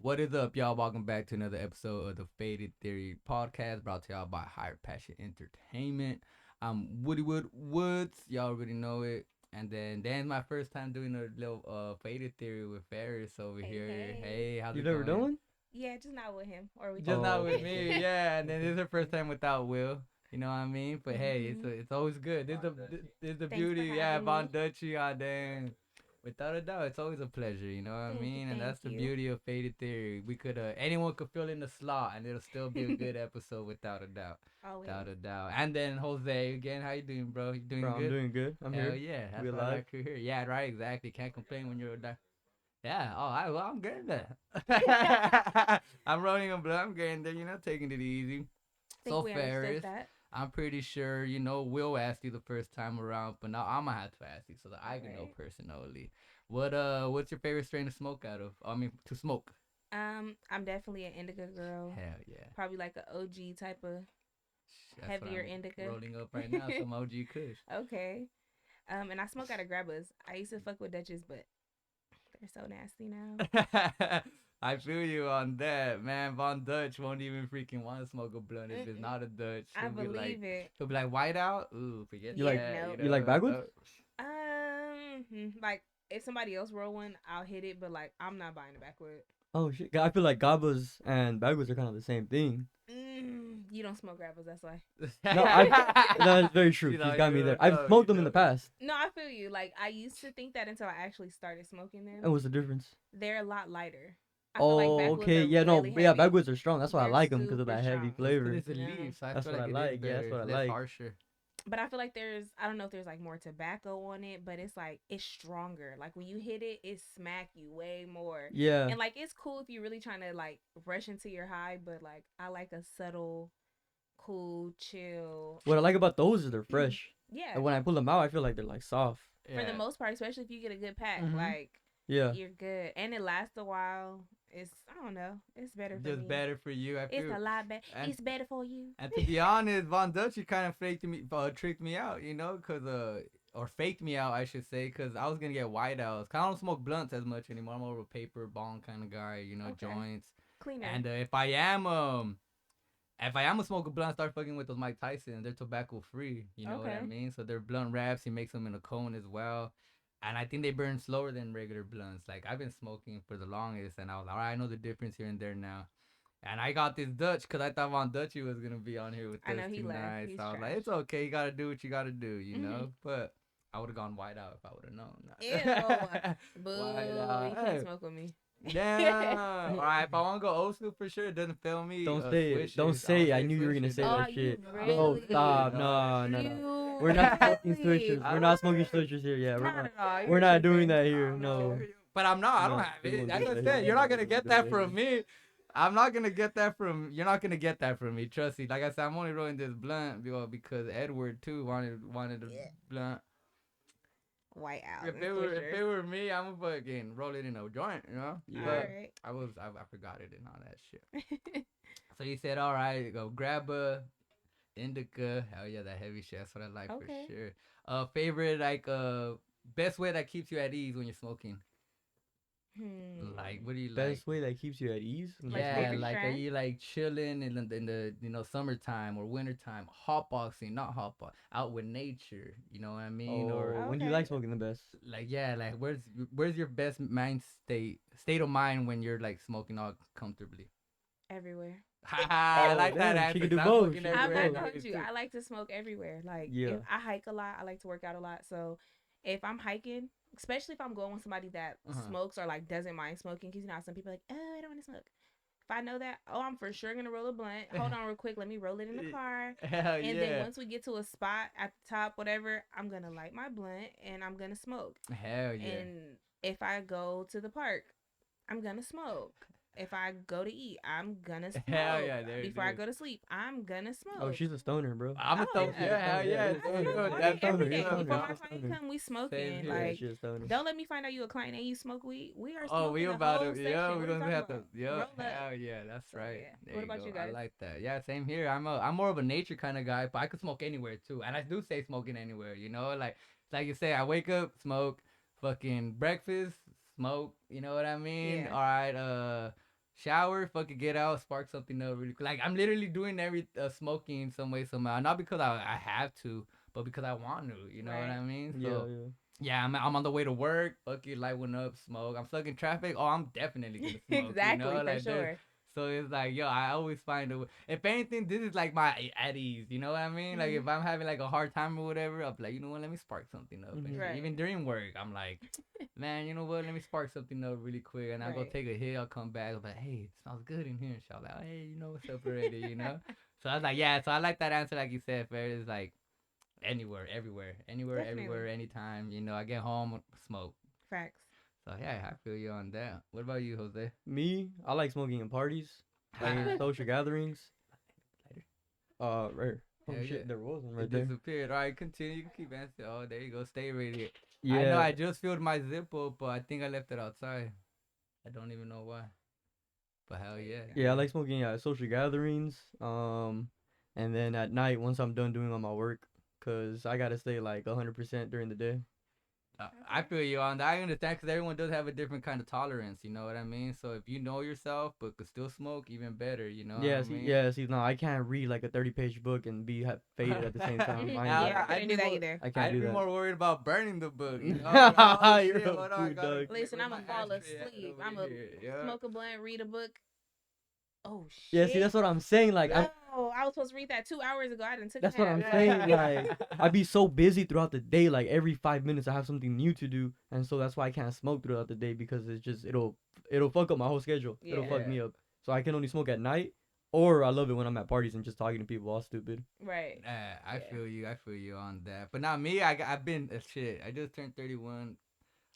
What is up, y'all? Welcome back to another episode of the Faded Theory podcast brought to y'all by Higher Passion Entertainment. I'm Woods. Y'all already know it. And then Dan's my first time doing a little Faded Theory with Farris over Hey, here. hey. Hey, how's You've it never done going? one? Yeah, just not with him or with Just you. not Oh, with okay. me, yeah. And then this is her first time without Will. You know what I mean? But hey, Mhm. it's always good. This the Thanks for beauty, yeah. having Von me. Dutchy, damn. Without a doubt, it's always a pleasure. You know what I Thank you, mean? And thank that's the you. beauty of Faded Theory. We could anyone could fill in the slot, and it'll still be a good episode without a doubt. Without Always. a doubt. And then Jose again, how you doing, bro? You doing Bro, I'm good? doing good. I'm Hell here. yeah, We that's what I alive. like to hear. Yeah, right, exactly. Can't complain when you're yeah. Oh, I'm getting there. I'm rolling a blunt. I'm getting there. Taking it easy. Think So we understood Ferris, that. I'm pretty sure Will asked you the first time around, but now I'm gonna have to ask you so that All I can know right. personally. What's your favorite strain to smoke out of? I mean, to smoke. I'm definitely an indica girl. Hell yeah. Probably like a OG type of That's what heavier I'm indica. rolling up right now. Some OG Kush. Okay. And I smoke out of grabbas. I used to fuck with Dutches, but they're so nasty now. I feel you on that, man. Von Dutch won't even freaking want to smoke a blunt if it's Mm-mm. not a Dutch. I believe it. He'll be like white out. Ooh, forget You Yeah, like that. no. you like backwoods? Like if somebody else roll one, I'll hit it, but like I'm not buying it backwood. Oh shit! I feel like gabas and backwoods are kind of the same thing. You don't smoke grabbas, that's why. No, I. That's very true. You She's know, got me you there. don't I've know. smoked them in the past. No, I feel you. Like I used to think that until I actually started smoking And them. what's the difference? They're a lot lighter. I feel like Oh, backwoods okay. are Yeah, no, really yeah, heavy. backwoods are strong. That's why I They're like them because of super that heavy strong. It's because flavor. it's a leaf, so I That's feel what like I it is like. Yeah, better. that's what I It's less like. harsher. But I feel like I don't know if there's like more tobacco on it, but it's like it's stronger. Like when you hit it, it smack you way more. Yeah. And like it's cool if you're really trying to like rush into your high, but like I like a subtle, cool, chill. What I like about those is they're fresh. Yeah. And when I pull them out, I feel like they're like soft. For the Yeah. most part, especially if you get a good pack, Mm-hmm. like Yeah. you're good. And it lasts a while. It's I don't know. It's better for Just me. better for you. I It's feel. a lot better. And It's better for you. and to be honest, Von Dutch kind of tricked me out, cause or faked me out, I should say, cause I was gonna get white outs. Cause I don't smoke blunts as much anymore. I'm more of a paper bong kind of guy, Okay. joints. Cleaner. And if I am a smoke a blunt, start fucking with those Mike Tyson. They're tobacco free. You know what I Okay. mean? So they're blunt wraps. He makes them in a cone as well. And I think they burn slower than regular blunts. Like I've been smoking for the longest, and I was like, all right, I know the difference here and there now. And I got this Dutch because I thought Von Dutchy was gonna be on here with I us know he left. tonight. He's So I was like, trash. it's okay. You gotta do what you gotta do, Mhm. But I would have gone white out if I would have Ew. known. White Boo. out. You can't smoke with me. Damn. All right, if I want to go old school for sure, it doesn't fail me. Don't say it. Don't Swishers. I say would it. I say knew you were gonna swishers. say Oh, that you shit. I No, would really? stop. say No, no, no. You We're not smoking really? switches. We're not smoking switches here. Yeah, Not at all. we're You're not doing tripping. that here. I'm No, sure but I'm not. I don't no, have we it. won't Like do I that said, here. you're not No, gonna we won't get do that that from here. me. I'm not gonna get that from. You're not gonna get that from me. Trust me. Like I said, I'm only rolling this blunt because Edward too wanted a blunt. White out. If it were me, I'm gonna fucking roll it in a joint, All Yeah. But right. I forgot it and all that shit. So he said, all right, go grab a indica. Hell yeah, that heavy shit. That's what I like Okay. for sure. Favorite best way that keeps you at ease when you're smoking. Like, what do you like? Best way that keeps you at ease. When Like you're Yeah, smoking smoking? like are strand? you like chilling in the summertime or wintertime, hotboxing, not hotbox, out with nature, you know what I mean? Or Oh, when do you Okay. like smoking the best? like yeah, like where's your best state of mind when you're like smoking all comfortably? Everywhere. I Oh, like that damn, she answer. could do 'Cause I'm both. smoking She could do I'm everywhere not both. gonna anyways, hold you. too. I like to smoke everywhere. Like Yeah. if I hike a lot, I like to work out a lot. So if I'm hiking, especially if I'm going with somebody that smokes or like doesn't mind smoking, because you know how some people are like, oh, I don't want to smoke. If I know that, oh, I'm for sure gonna roll a blunt. Hold on, real quick. Let me roll it in the car. Hell And then yeah. once we get to a spot at the top, whatever, I'm gonna light my blunt and I'm gonna smoke. Hell yeah. And if I go to the park, I'm gonna smoke. If I go to eat, I'm gonna smoke. Hell yeah, there it Before I is. go to sleep, I'm gonna smoke. Oh, she's a stoner, bro. I'm a Oh, thumb. yeah. Yeah, hell yeah. Yeah, It's I good. smoke yeah, all That's day, every yeah, day. yeah, Before yeah, my yeah. client come, we Same smoking. here. Yeah, Like, she's a stoner. don't let me find out you a client and you smoke weed. We are smoking Oh, we the about whole to, section. yeah, What we're are you gonna talking have to, about? yeah, Roll up. hell yeah, that's So, right. yeah. There What you about go. you I guys? like that. Yeah, same here. I'm more of a nature kind of guy, but I could smoke anywhere too, and I do say smoking anywhere. Like you say, I wake up, smoke, fucking breakfast, smoke. You know what I mean? Yeah. All right, shower, fucking get out, spark something up really quick. Like I'm literally doing every smoking some way somehow, not because I have to, but because I want to. You know what Right. I mean? Yeah, So yeah. yeah, I'm on the way to work. Fucking light one up, smoke. I'm stuck in traffic. Oh, I'm definitely gonna smoke. You Exactly, know, for like there's. sure. So it's like, yo, I always find a way. If anything, this is like my at ease. You know what I mean? Like if Mhm. I'm having like a hard time or whatever, I'll be like, you know what? Let me spark something up. And Mhm. shit. Right. Even during work, I'm like, man, you know what? Let me spark something up really quick, and I'll go Right. take a hit. I'll come back. I'll be like, hey, it smells good in here. And she'll be like, hey, you know what's up already? You know. So I was like, yeah. So I like that answer, like you said, Farris. Like anywhere, everywhere, anywhere, everywhere, Definitely. anytime. You know, I get home, smoke. Facts. So yeah, I feel you on that. What about you, Jose? Me, I like smoking in parties, like in social gatherings. Lighter. Rare. Oh Hell yeah. shit, there was one right It there. disappeared. All right, continue. You can keep answering. Oh, there you go. Stay ready. I know Yeah, I just filled my Zippo, but I think I left it outside. I don't even know why. But hell There you yeah, go. yeah, I yeah. like smoking at social gatherings. And then at night once I'm done doing all my work, cause I gotta stay like 100% during the day. I Okay. feel you on that. I understand because everyone does have a different kind of tolerance. You know what I mean? So if you know yourself but could still smoke, even better. You know what I mean? Yeah, see, no, I can't read like a 30-page book and be faded at the same time. I ain't do Yeah, I that. I'd couldn't be do that more. either. I can't I'd do be that. more worried about burning the book. You know? I'd be like, oh You're shit! a Hold on, I fool, gotta dog. make Listen, where's I'm my gonna fall ashtray at asleep. over I'm gonna here. Yeah. smoke a blunt, read a book. Oh Yeah, see, shit. that's what I'm saying. Like, Oh, I was supposed to read that 2 hours ago. I didn't took a that's what nap. I'm Fuck saying. that. Like, I be so busy throughout the day. Like every 5 minutes, I have something new to do, and so that's why I can't smoke throughout the day because it's just it'll fuck up my whole schedule. It'll Yeah. fuck Yeah. me up. So I can only smoke at night, or I love it when I'm at parties and just talking to people all stupid. Right. I Yeah. feel you. I feel you on that. But not me. I've been shit. I just turned 31.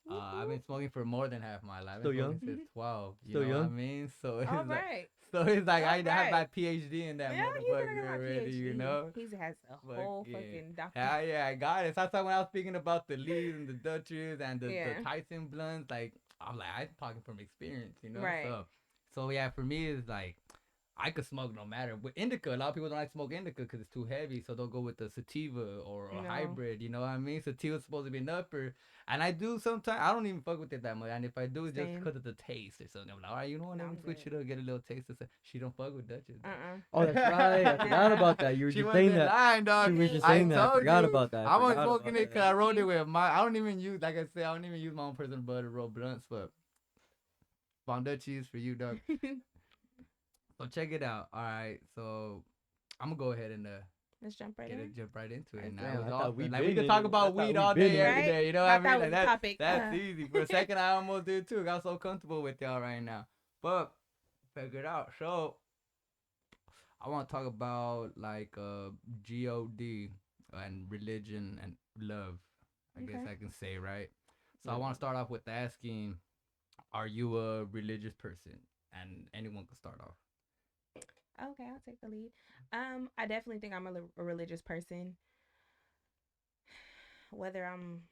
Whoop, I've been whoop. smoking for more than half my life. I've been Still smoking young. since 12. You Still know what I young. mean? So it's All like, right. I All have my right. PhD in that Yeah, he said I motherfucker got my already. You PhD. know? He has a whole Fucking fucking doctor. hell yeah, I got it. So that's why when I was speaking about the leaves and the Dutchers and the Yeah. Tyson blunts, like I'm like I'm talking from experience. You know? Right. So yeah, for me it's like. I could smoke no matter. With indica, a lot of people don't like smoke indica because it's too heavy, so they'll go with the sativa or a No. hybrid. You know what I mean? Sativa's supposed to be an upper, and I do sometimes. I don't even fuck with it that much, and if I do, it's just Same. because of the taste or something. I'm like, all right, you know what? No, Let me I'm switch good. it up, get a little taste. Of she don't fuck with Dutchess. Uh-uh. Oh, that's right. I forgot about that. You were She just saying wasn't that. lying, You dog. were just I saying that. I told forgot you. about that. I I'm only forgot smoking about it because that. I wrote it with my. I don't even use, like I said, I don't even use my own personal butter roll blunts, but Von Dutchies for you, dog. So check it out. All right, so I'm gonna go ahead and Let's jump right in. jump right into it Let's now. do It Damn, was I thought we awesome. Like we been could in talk it. I about thought weed we all been day, in every it. Right? day. You know what I Thought mean? that Like was the topic. that's easy. For a second, I almost did too. Got so comfortable with y'all right now, but figure it out. So I want to talk about like God and religion and love. I guess Okay. I can say right. So I Yeah. want to start off with asking, are you a religious person? And anyone can start off. Okay, I'll take the lead. I definitely think I'm a religious person. Whether I'm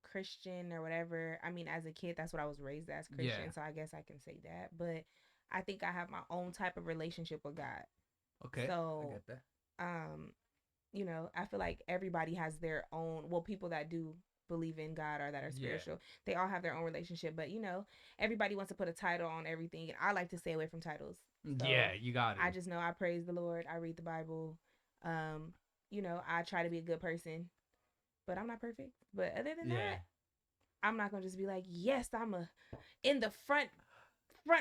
Christian or whatever. I mean, as a kid, that's what I was raised as Yeah. Christian, so I guess I can say that. But I think I have my own type of relationship with God. Okay. I So, get that. um, I feel like everybody has their own. Well, people that do believe in God or that are Yeah. spiritual, they all have their own relationship. But everybody wants to put a title on everything, and I like to stay away from titles. Yeah, So you got I it. just know I praise the Lord. I read the Bible. Um, I try to be a good person, but I'm not perfect. But other than Yeah. that, I'm not gonna just be like, yes, I'm a in the front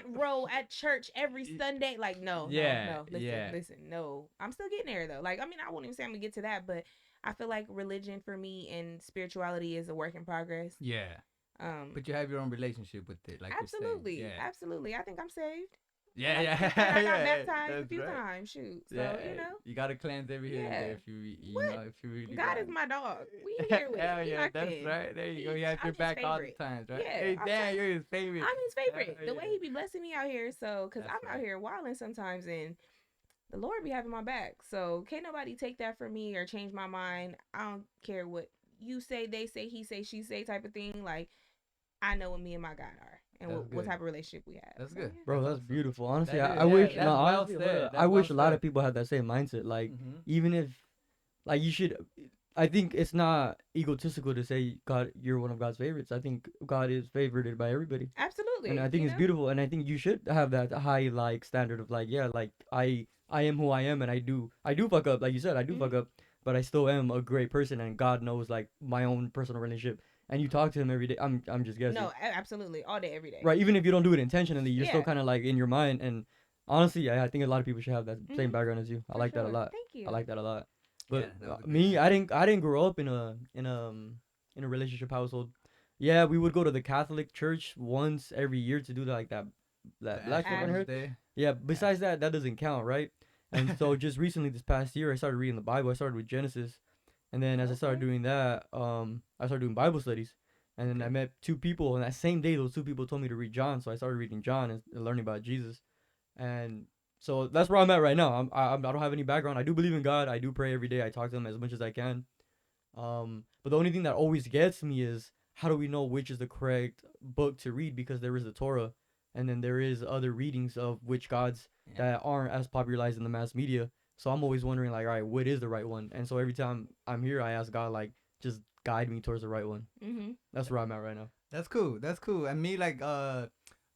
row at church every Sunday. Like, no, no, Yeah. no. Listen, Yeah. listen. No, I'm still getting there though. Like, I mean, I won't even say I'm gonna get to that, but I feel like religion for me and spirituality is a work in progress. Yeah. Um, But you have your own relationship with it, like you're saying. absolutely, Yeah. absolutely. I think I'm saved. Yeah, I like to yeah, think that I got yeah. baptized a That's few right. times. Shoot, Yeah, so you gotta cleanse every here and yeah. there if you What? know if you really God is want. my dog. We here with it. Hell We yeah, locked that's in. right. There you go. He has I'm your his back all the favorite. times, right? Yeah, Hey, damn, you're his favorite. I'm his favorite. Hell The way yeah. he be blessing me out here, so because That's I'm out right. here wilding sometimes, and the Lord be having my back. So can't nobody take that from me or change my mind. I don't care what you say, they say, he say, she say type of thing. Like I know what me and my God are and That's what good. type of relationship we have. That's So good. yeah. Bro, That's that's awesome. beautiful. Honestly, That is, I yeah. wish, no, That's well honestly, said. I That's wish well a lot of said. people had that same mindset. Like, Mm-hmm. even if, like, you should, I think it's not egotistical to say God, you're one of God's favorites. I think God is favored by everybody. Absolutely. absolutely. And I think it's beautiful, and I think you should have that high like standard of like, yeah, like I am who I am, and I do fuck up, like you said, I do fuck up, but I still am a great person, and God knows like my own personal relationship, and you talk to Him every day. I'm just guessing. No, absolutely, all day, every day. Right, even if you don't do it intentionally, you're still Yeah. kind of like in your mind, and honestly, I think a lot of people should have that same background as you. I For like that a sure. lot. Thank you. I like that a lot. But that was a good me, answer. I didn't grow up in a relationship household. Yeah, we would go to the Catholic church once every year to do like that The black Ash stuff on her. Wednesday. Yeah, besides that, that doesn't count, right? And so just recently, this past year, I started reading the Bible. I started with Genesis, and then as I started Okay. doing that, I started doing Bible studies, and then I Okay. met two people, and that same day, those two people told me to read John, so I started reading John and learning about Jesus, and so that's where I'm at right now. I don't have any background. I do believe in God. I do pray every day. I talk to Him as much as I can. But the only thing that always gets me is how do we know which is the correct book to read? Because there is the Torah, and then there is other readings of which gods Yeah. that aren't as popularized in the mass media. So I'm always wondering, like, all right, what is the right one? And so every time I'm here, I ask God, like, just guide me towards the right one. That's where I'm at right now. That's cool. That's cool. And me, like,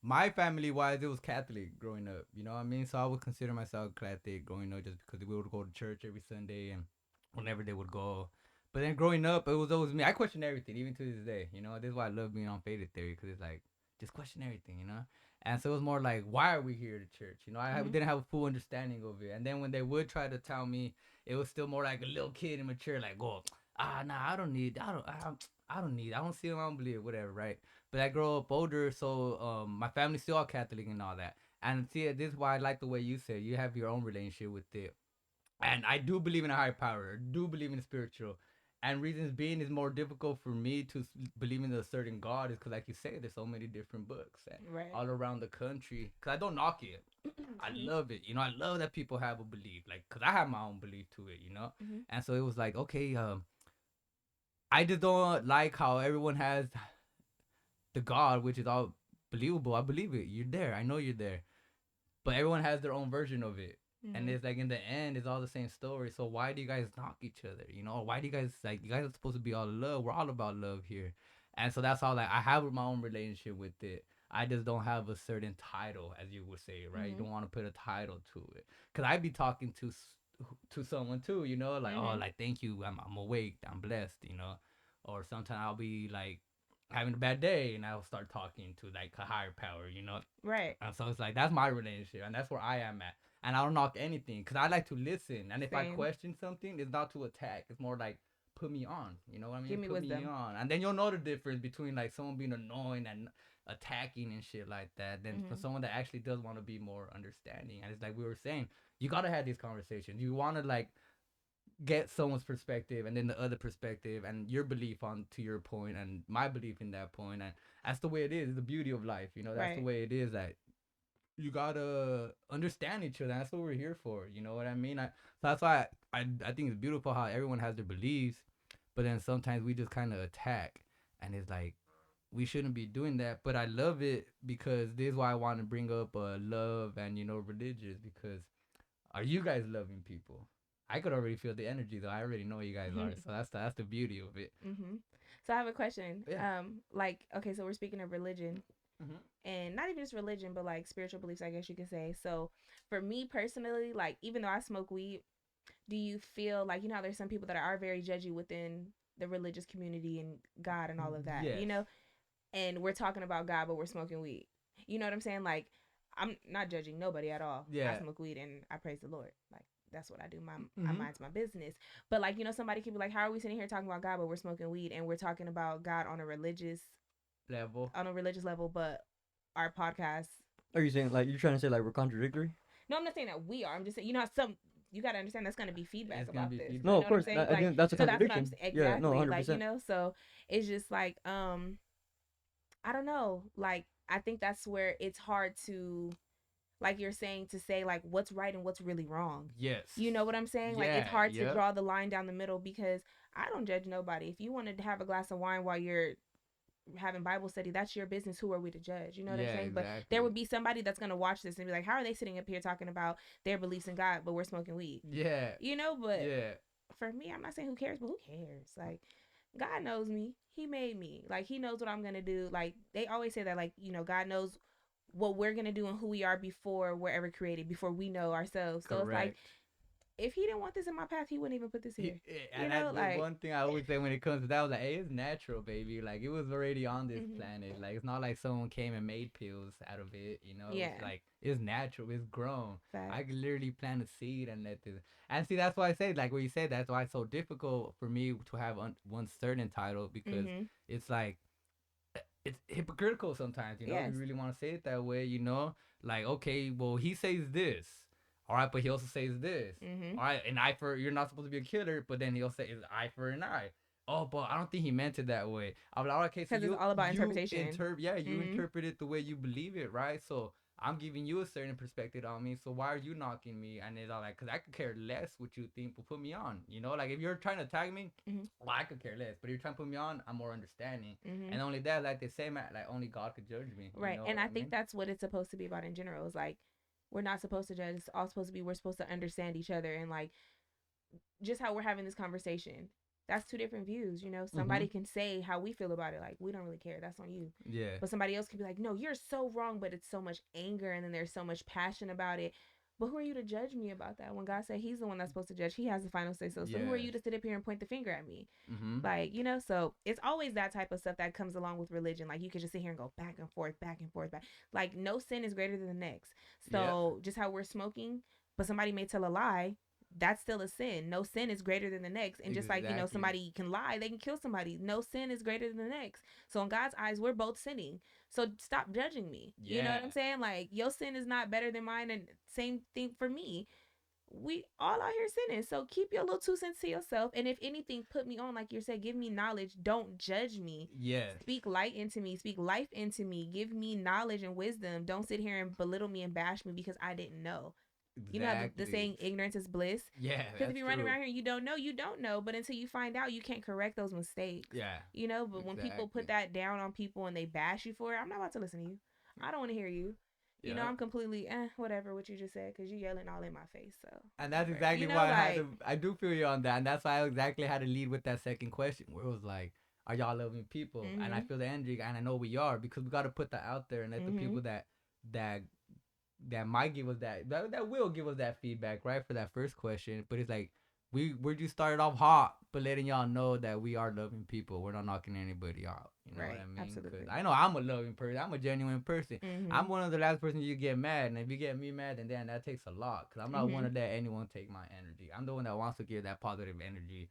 my family wise, it was Catholic growing up. You know what I mean? So I would consider myself Catholic growing up just because we would go to church every Sunday and whenever they would go. But then growing up, it was always me. I question everything, even to this day. You know, this is why I love being on Faded Theory because it's like just question everything. You know. And so it was more like, why are we here at church? You know, didn't have a full understanding of it. And then when they would try to tell me, it was still more like a little kid immature, like, oh, nah, I don't need, I don't need, I don't see them, I don't believe it, whatever, right? But I grow up older, so my family's still all Catholic and all that. And see, this is why I like the way you said you have your own relationship with it. And I do believe in a higher power. I do believe in spiritual. And reasons being is more difficult for me to believe in a certain God is because, like you say, there's so many different books and all around the country. Because I don't knock it. I love it. You know, I love that people have a belief. Like, because I have my own belief to it, you know? And so it was like, okay, I just don't like how everyone has the God, which is all believable. I believe it. You're there. I know you're there. But everyone has their own version of it. And it's like in the end, it's all the same story. So why do you guys knock each other? You know, why do you guys like? You guys are supposed to be all love. We're all about love here, and so that's all. Like I have my own relationship with it. I just don't have a certain title, as you would say, right? You don't want to put a title to it, cause I be talking to someone too. You know, like oh, like thank you. I'm awake. I'm blessed. You know, or sometimes I'll be like having a bad day and I'll start talking to like a higher power. You know, Right. and so it's like that's my relationship, and that's where I am at. And I don't knock anything because I like to listen. And if I Same. question something, it's not to attack. It's more like put me on. You know what I mean? Give me Put me wisdom. on, and then you'll know the difference between like someone being annoying and attacking and shit like that. Then for someone that actually does want to be more understanding, and it's like we were saying, you gotta have these conversations. You want to like get someone's perspective and then the other perspective and your belief on to your point and my belief in that point, and that's the way it is. It's the beauty of life. You know, that's the way it is. That you gotta understand each other. That's what we're here for. You know what I mean? So that's why I think it's beautiful how everyone has their beliefs, but then sometimes we just kind of attack, and it's like we shouldn't be doing that. But I love it because this is why I want to bring up love and religious, because are you guys loving people? I could already feel the energy though. I already know you guys are. So that's the beauty of it. So I have a question. Yeah. Like okay, so we're speaking of religion. And not even just religion, but like spiritual beliefs, I guess you could say. So for me personally, like even though I smoke weed, do you feel like, you know how there's some people that are very judgy within the religious community and God and all of that, Yes. you know? And we're talking about God, but we're smoking weed. You know what I'm saying? Like, I'm not judging nobody at all. Yeah. I smoke weed and I praise the Lord. Like, that's what I do. I mind's my business. But like, you know, somebody could be like, how are we sitting here talking about God, but we're smoking weed and we're talking about God on a religious level, but our podcast. Are you saying like you're trying to say like we're contradictory? No, I'm not saying that we are. I'm just saying, you know, you got to understand that's going to be feedback about this. Feedback. No, you of know course. what I'm saying? I Like, think that's a so that's contradiction. what I'm exactly. Yeah, no, 100%. Like, you know, so it's just like I don't know. Like, I think that's where it's hard to, like you're saying, to say like what's right and what's really wrong. Yes. You know what I'm saying? Like, it's hard to draw the line down the middle, because I don't judge nobody. If you wanted to have a glass of wine while you're having Bible study, that's your business. Who are we to judge? You know what I'm saying? Exactly. But there would be somebody that's gonna watch this and be like, how are they sitting up here talking about their beliefs in God, but we're smoking weed? Yeah. You know, but yeah. for me, I'm not saying who cares, but who cares? Like, God knows me. He made me. Like, he knows what I'm gonna do. Like, they always say that, like, God knows what we're gonna do and who we are before we're ever created, before we know ourselves. So it's like, Correct. if he didn't want this in my path, he wouldn't even put this here. And that's the one thing I always say when it comes to that. I was like, hey, it's natural, baby. Like, it was already on this planet. Like, it's not like someone came and made pills out of it. Yeah. It's like, it's natural. It's grown. Facts. I could literally plant a seed and let this. And see, that's why I say, like what you said, that's why it's so difficult for me to have one certain title, because it's like, it's hypocritical sometimes, Yes. You really want to say it that way, like, okay, well, he says this, all right, but he also says this, all right, an eye for, you're not supposed to be a killer, but then he'll say it's eye for an eye. Oh, but I don't think he meant it that way. I'm like, okay, so it's all about interpretation. You interpret it the way you believe it, right? So I'm giving you a certain perspective on me, so why are you knocking me? And it's all like, because I could care less what you think, but put me on. Like, if you're trying to tag me, well, I could care less. But if you're trying to put me on, I'm more understanding. And only that, like they say, man, like, only God could judge me. Right. And I think that's what it's supposed to be about in general. Is like, we're not supposed to judge. It's all supposed to be, we're supposed to understand each other. And like, just how we're having this conversation, that's two different views. Somebody can say how we feel about it, like, we don't really care, that's on you. Yeah. But somebody else can be like, no, you're so wrong, but it's so much anger, and then there's so much passion about it. But who are you to judge me about that? When God said he's the one that's supposed to judge, he has the final say. So who are you to sit up here and point the finger at me? Like, so it's always that type of stuff that comes along with religion. Like, you could just sit here and go back and forth, back and forth, back. Like, no sin is greater than the next. So just how we're smoking, but somebody may tell a lie, that's still a sin. No sin is greater than the next. And just like, somebody can lie, they can kill somebody. No sin is greater than the next. So in God's eyes, we're both sinning. So stop judging me. Yeah. You know what I'm saying? Like, your sin is not better than mine, and same thing for me. We all out here sinning. So keep your little 2 cents to yourself. And if anything, put me on, like you said, give me knowledge. Don't judge me. Yeah. Speak light into me. Speak life into me. Give me knowledge and wisdom. Don't sit here and belittle me and bash me because I didn't know. Exactly. You know the saying, ignorance is bliss? Yeah. Because if you run around here and you don't know. But until you find out, you can't correct those mistakes. Yeah. But when people put that down on people and they bash you for it, I'm not about to listen to you. I don't want to hear you. I'm completely whatever what you just said, because you yelling all in my face. So. And that's exactly why I do feel you on that. And that's why I exactly had to lead with that second question, where it was like, are y'all loving people? And I feel the energy, and I know we are, because we got to put that out there and let the people that might give us that will give us that feedback, right, for that first question. But it's like, we're just started off hot, but letting y'all know that we are loving people. We're not knocking anybody out. You know what I mean? Absolutely. I know I'm a loving person. I'm a genuine person. I'm one of the last person you get mad, and if you get me mad, then that takes a lot, because I'm not one to let anyone take my energy. I'm the one that wants to give that positive energy,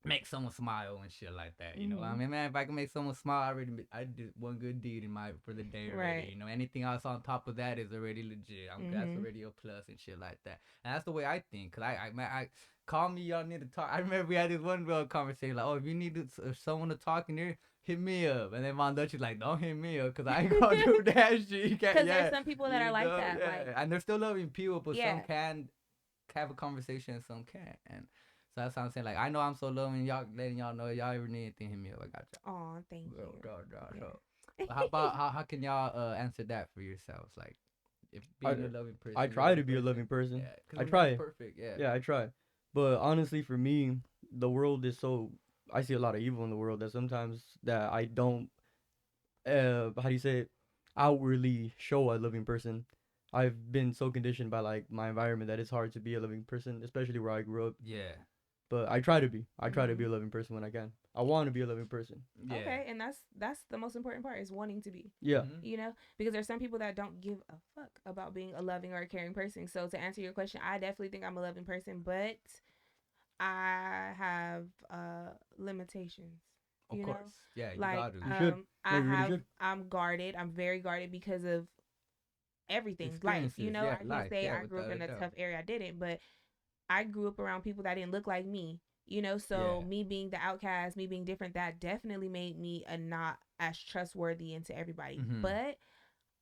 make someone smile and shit like that. You know what I mean, man? If I can make someone smile, I did one good deed for the day already. Right. Anything else on top of that is already legit. That's already a plus and shit like that. And that's the way I think. Cause I call me, y'all need to talk. I remember we had this one real conversation, like, oh, if you need someone to talk in here, hit me up. And then Mom Dutch is like, don't hit me up, cause I ain't gonna do that shit. Because there's some people that are like that. Yeah. Like, and they're still loving people, but some can have a conversation and some can't. And so that's what I'm saying. Like, I know I'm so loving, y'all, letting y'all know, y'all ever need anything, hit me up. I got y'all. Oh, thank you. God. How about how can y'all answer that for yourselves? Like, if being a loving person. I try to be a loving person. Yeah, I try. Perfect. Yeah. Yeah, I try. But honestly, for me, the world is so. I see a lot of evil in the world that sometimes that I don't. How do you say it? Outwardly show a loving person. I've been so conditioned by like my environment that it's hard to be a loving person, especially where I grew up. Yeah. But I try to be. I try to be a loving person when I can. I want to be a loving person. Yeah. Okay, and that's the most important part, is wanting to be. Yeah. Because there's some people that don't give a fuck about being a loving or a caring person. So to answer your question, I definitely think I'm a loving person, but I have limitations. Of course. Yeah, you like, gotta. You should. I'm guarded. I'm very guarded because of everything. Life. I can say I grew up in a tough area. I didn't, but I grew up around people that didn't look like me, so me being the outcast, me being different, that definitely made me not as trustworthy into everybody. But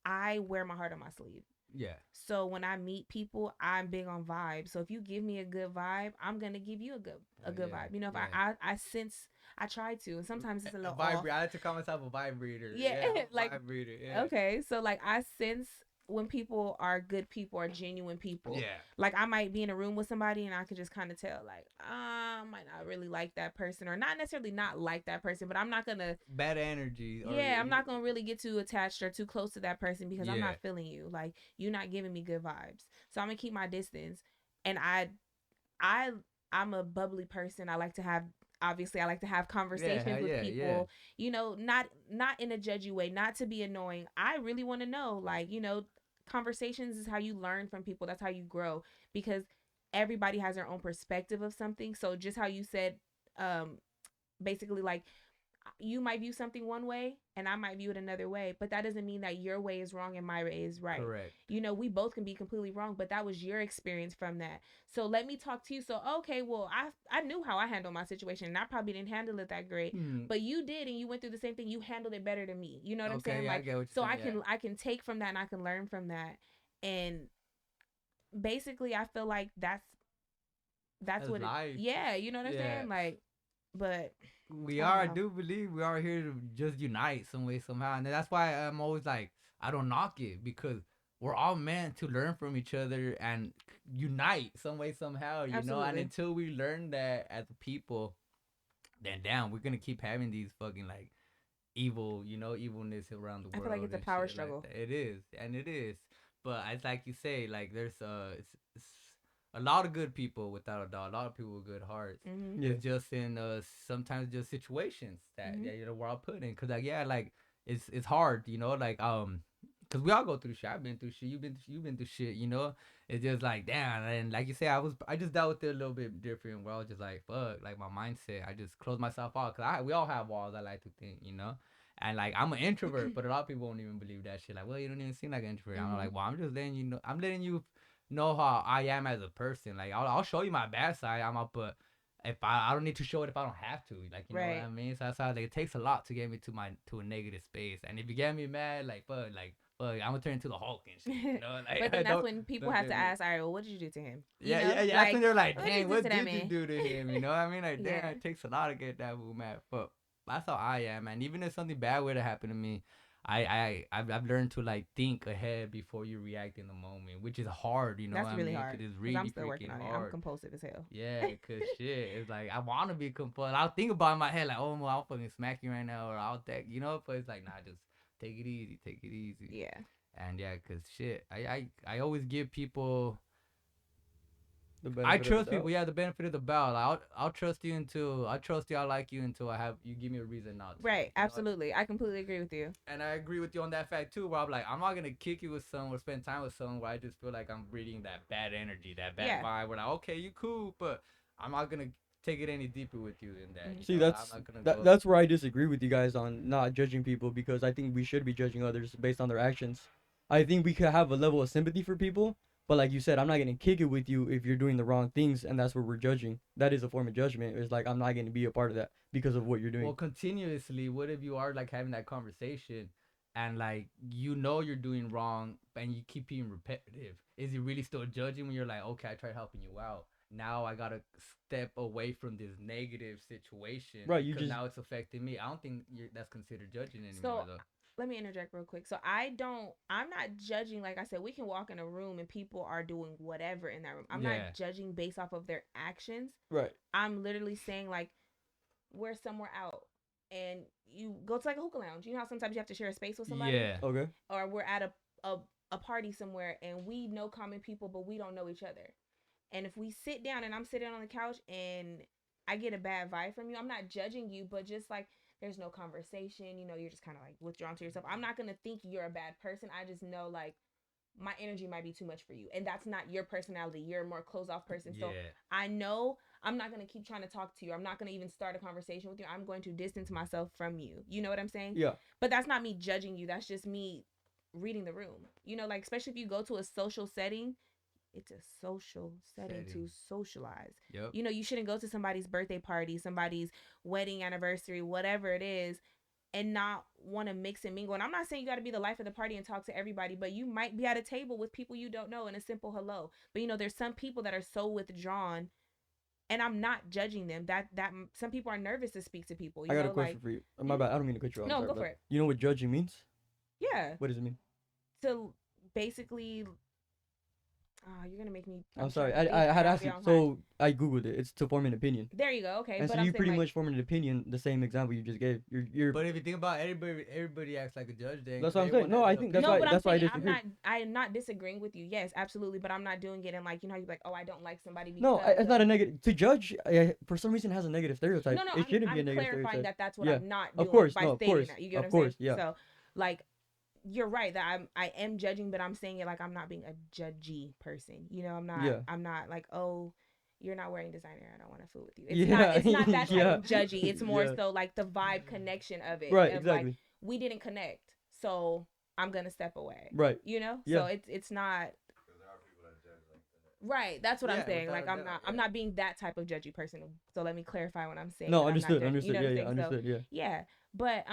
I wear my heart on my sleeve. Yeah. So when I meet people, I'm big on vibes. So if you give me a good vibe, I'm gonna give you a good vibe. If I sense, I try to, and sometimes it's a little vibrator. I like to call myself a vibrator. Yeah, like vibrator. Yeah. Okay, so like I sense when people are good people or genuine people. Yeah. Like I might be in a room with somebody and I could just kind of tell, like, I might not really like that person, or not necessarily not like that person, but I'm not gonna. Bad energy. Or Yeah, I'm not gonna really get too attached or too close to that person because I'm Yeah. not feeling you. Like you're not giving me good vibes, so I'm gonna keep my distance. And I, I'm a bubbly person. I like to have. Obviously, I like to have conversations with people, not in a judgy way, not to be annoying. I really want to know, like, conversations is how you learn from people. That's how you grow, because everybody has their own perspective of something. So just how you said, um, basically, like, you might view something one way and I might view it another way, but that doesn't mean that your way is wrong and my way is right. Correct. We both can be completely wrong, but that was your experience from that. So let me talk to you. So okay, well, I knew how I handled my situation and I probably didn't handle it that great, but you did, and you went through the same thing. You handled it better than me. You know what I'm saying? Yeah, Like, I get what so you're I saying, I can take from that and I can learn from that. And basically I feel like that's what life. yeah, you know what I'm saying? Like, but I do believe we are here to just unite some way, somehow. And that's why I'm always like, I don't knock it, because we're all meant to learn from each other and unite some way, somehow, Absolutely. And until we learn that as a people, then damn, we're going to keep having these fucking like evilness around the world. I feel like it's a power struggle. Like it is, and it is. But it's like you say, like there's it's a lot of good people, without a doubt. A lot of people with good hearts. Mm-hmm. Yeah. It's just in sometimes just situations that we're all put in. Cause like like it's hard, like cause we all go through shit. I've been through shit. You've been through shit. It's just like damn. And like you say, I just dealt with it a little bit different. Where I was just like fuck, like my mindset. I just closed myself off. Cause we all have walls. I like to think, And like I'm an introvert, but a lot of people won't even believe that shit. Like, well, you don't even seem like an introvert. I'm like, well, I'm just letting you know. I'm letting you know how I am as a person. Like, I'll show you my bad side. But if I don't need to show it if I don't have to. Like, you know what I mean? So that's how, like, it takes a lot to get me to a negative space. And if you get me mad, like, fuck, I'm gonna turn into the Hulk and shit. Like, but then that's when people have to ask, all right, well, what did you do to him? Yeah. Like, That's when they're like, dang, what did you man? do to him? You know what I mean? Like, damn, it takes a lot to get that fool mad. But that's how I am, man. Even if something bad were to happen to me, I've learned to like think ahead before you react in the moment, which is hard, That's really hard. It's really I'm still working on it. I'm compulsive as hell. Yeah, cause shit, it's like I want to be compulsive. I'll think about it in my head like, oh, well, I'll fucking smack you right now, or I'll take, But it's like, nah, just take it easy. Yeah. And yeah, cause shit, I always give people. I trust people. Yeah, the benefit of the doubt. Like, I'll trust you until I like you until you give me a reason not to. Right. Absolutely. I completely agree with you. And I agree with you on that fact too. Where I'm like, I'm not gonna kick you with someone or spend time with someone where I just feel like I'm reading that bad energy, that bad vibe. Where like, okay, you cool, but I'm not gonna take it any deeper with you than that. See, that's where I disagree with you guys on not judging people, because I think we should be judging others based on their actions. I think we could have a level of sympathy for people, but like you said, I'm not going to kick it with you if you're doing the wrong things, and that's where we're judging. That is a form of judgment. It's like, I'm not going to be a part of that because of what you're doing. Well, continuously, what if you are like having that conversation and like you're doing wrong and you keep being repetitive? Is he really still judging when you're like, okay, I tried helping you out. Now I got to step away from this negative situation. Right, because now it's affecting me. I don't think that's considered judging anymore, though. Let me interject real quick. So I'm not judging. Like I said, we can walk in a room and people are doing whatever in that room. I'm not judging based off of their actions. Right. I'm literally saying, like, we're somewhere out and you go to like a hookah lounge. You know how sometimes you have to share a space with somebody? Yeah. Okay. Or we're at a party somewhere and we know common people, but we don't know each other. And if we sit down and I'm sitting on the couch and I get a bad vibe from you, I'm not judging you, but just like, there's no conversation, you're just kind of like withdrawn to yourself. I'm not going to think you're a bad person. I just know like my energy might be too much for you. And that's not your personality. You're a more closed off person. So I know I'm not going to keep trying to talk to you. I'm not going to even start a conversation with you. I'm going to distance myself from you. You know what I'm saying? Yeah. But that's not me judging you. That's just me reading the room. Like, especially if you go to a social setting, it's a social setting to socialize. Yep. You shouldn't go to somebody's birthday party, somebody's wedding anniversary, whatever it is, and not want to mix and mingle. And I'm not saying you got to be the life of the party and talk to everybody, but you might be at a table with people you don't know and a simple hello. But there's some people that are so withdrawn, and I'm not judging them. That some people are nervous to speak to people. I got a question for you. My bad. I don't mean to cut you off. No, go for it. You know what judging means? Yeah. What does it mean? To basically, you're gonna make me. I'm trying sorry. to think I had here. I'll asked be you. on time. So I googled it. It's to form an opinion. There you go. Okay, And but so I'm you saying pretty like, much formed an opinion. The same example you just gave. You're. But if you think about it, everybody acts like a judge. Then That's 'cause what I'm saying. everyone No, has I an think that's no, why. but opinion. I'm That's why I saying I'm disagree. not disagreeing with you. Yes, absolutely, but I'm not doing it and like you know you're like, oh, I don't like somebody because No, it's not a negative. To judge, for some reason, has a negative stereotype. no, It shouldn't be a I'm negative clarifying stereotype. that that's what Yeah, I'm not of doing course. by No, of stating course. that. You get what Of I'm saying? course. Yeah. So like you're right that I am judging, but I'm saying it like I'm not being a judgy person. You know, Yeah. I'm not like, oh, you're not wearing designer. I don't want to fool with you. Yeah. It's not that type Yeah. of judgy. It's more Yeah. so like the vibe connection of it. Right. Of like Exactly. we didn't connect, so I'm gonna step away. Right. You know, Yeah. so it's not. Right, that's what I'm Yeah, saying. without Like a doubt, I'm yeah. not being that type of judgy person. So let me clarify when I'm saying No, that I'm not understood. judging. You Understood. know Yeah. what I'm Yeah. saying? Understood. Yeah. So yeah, but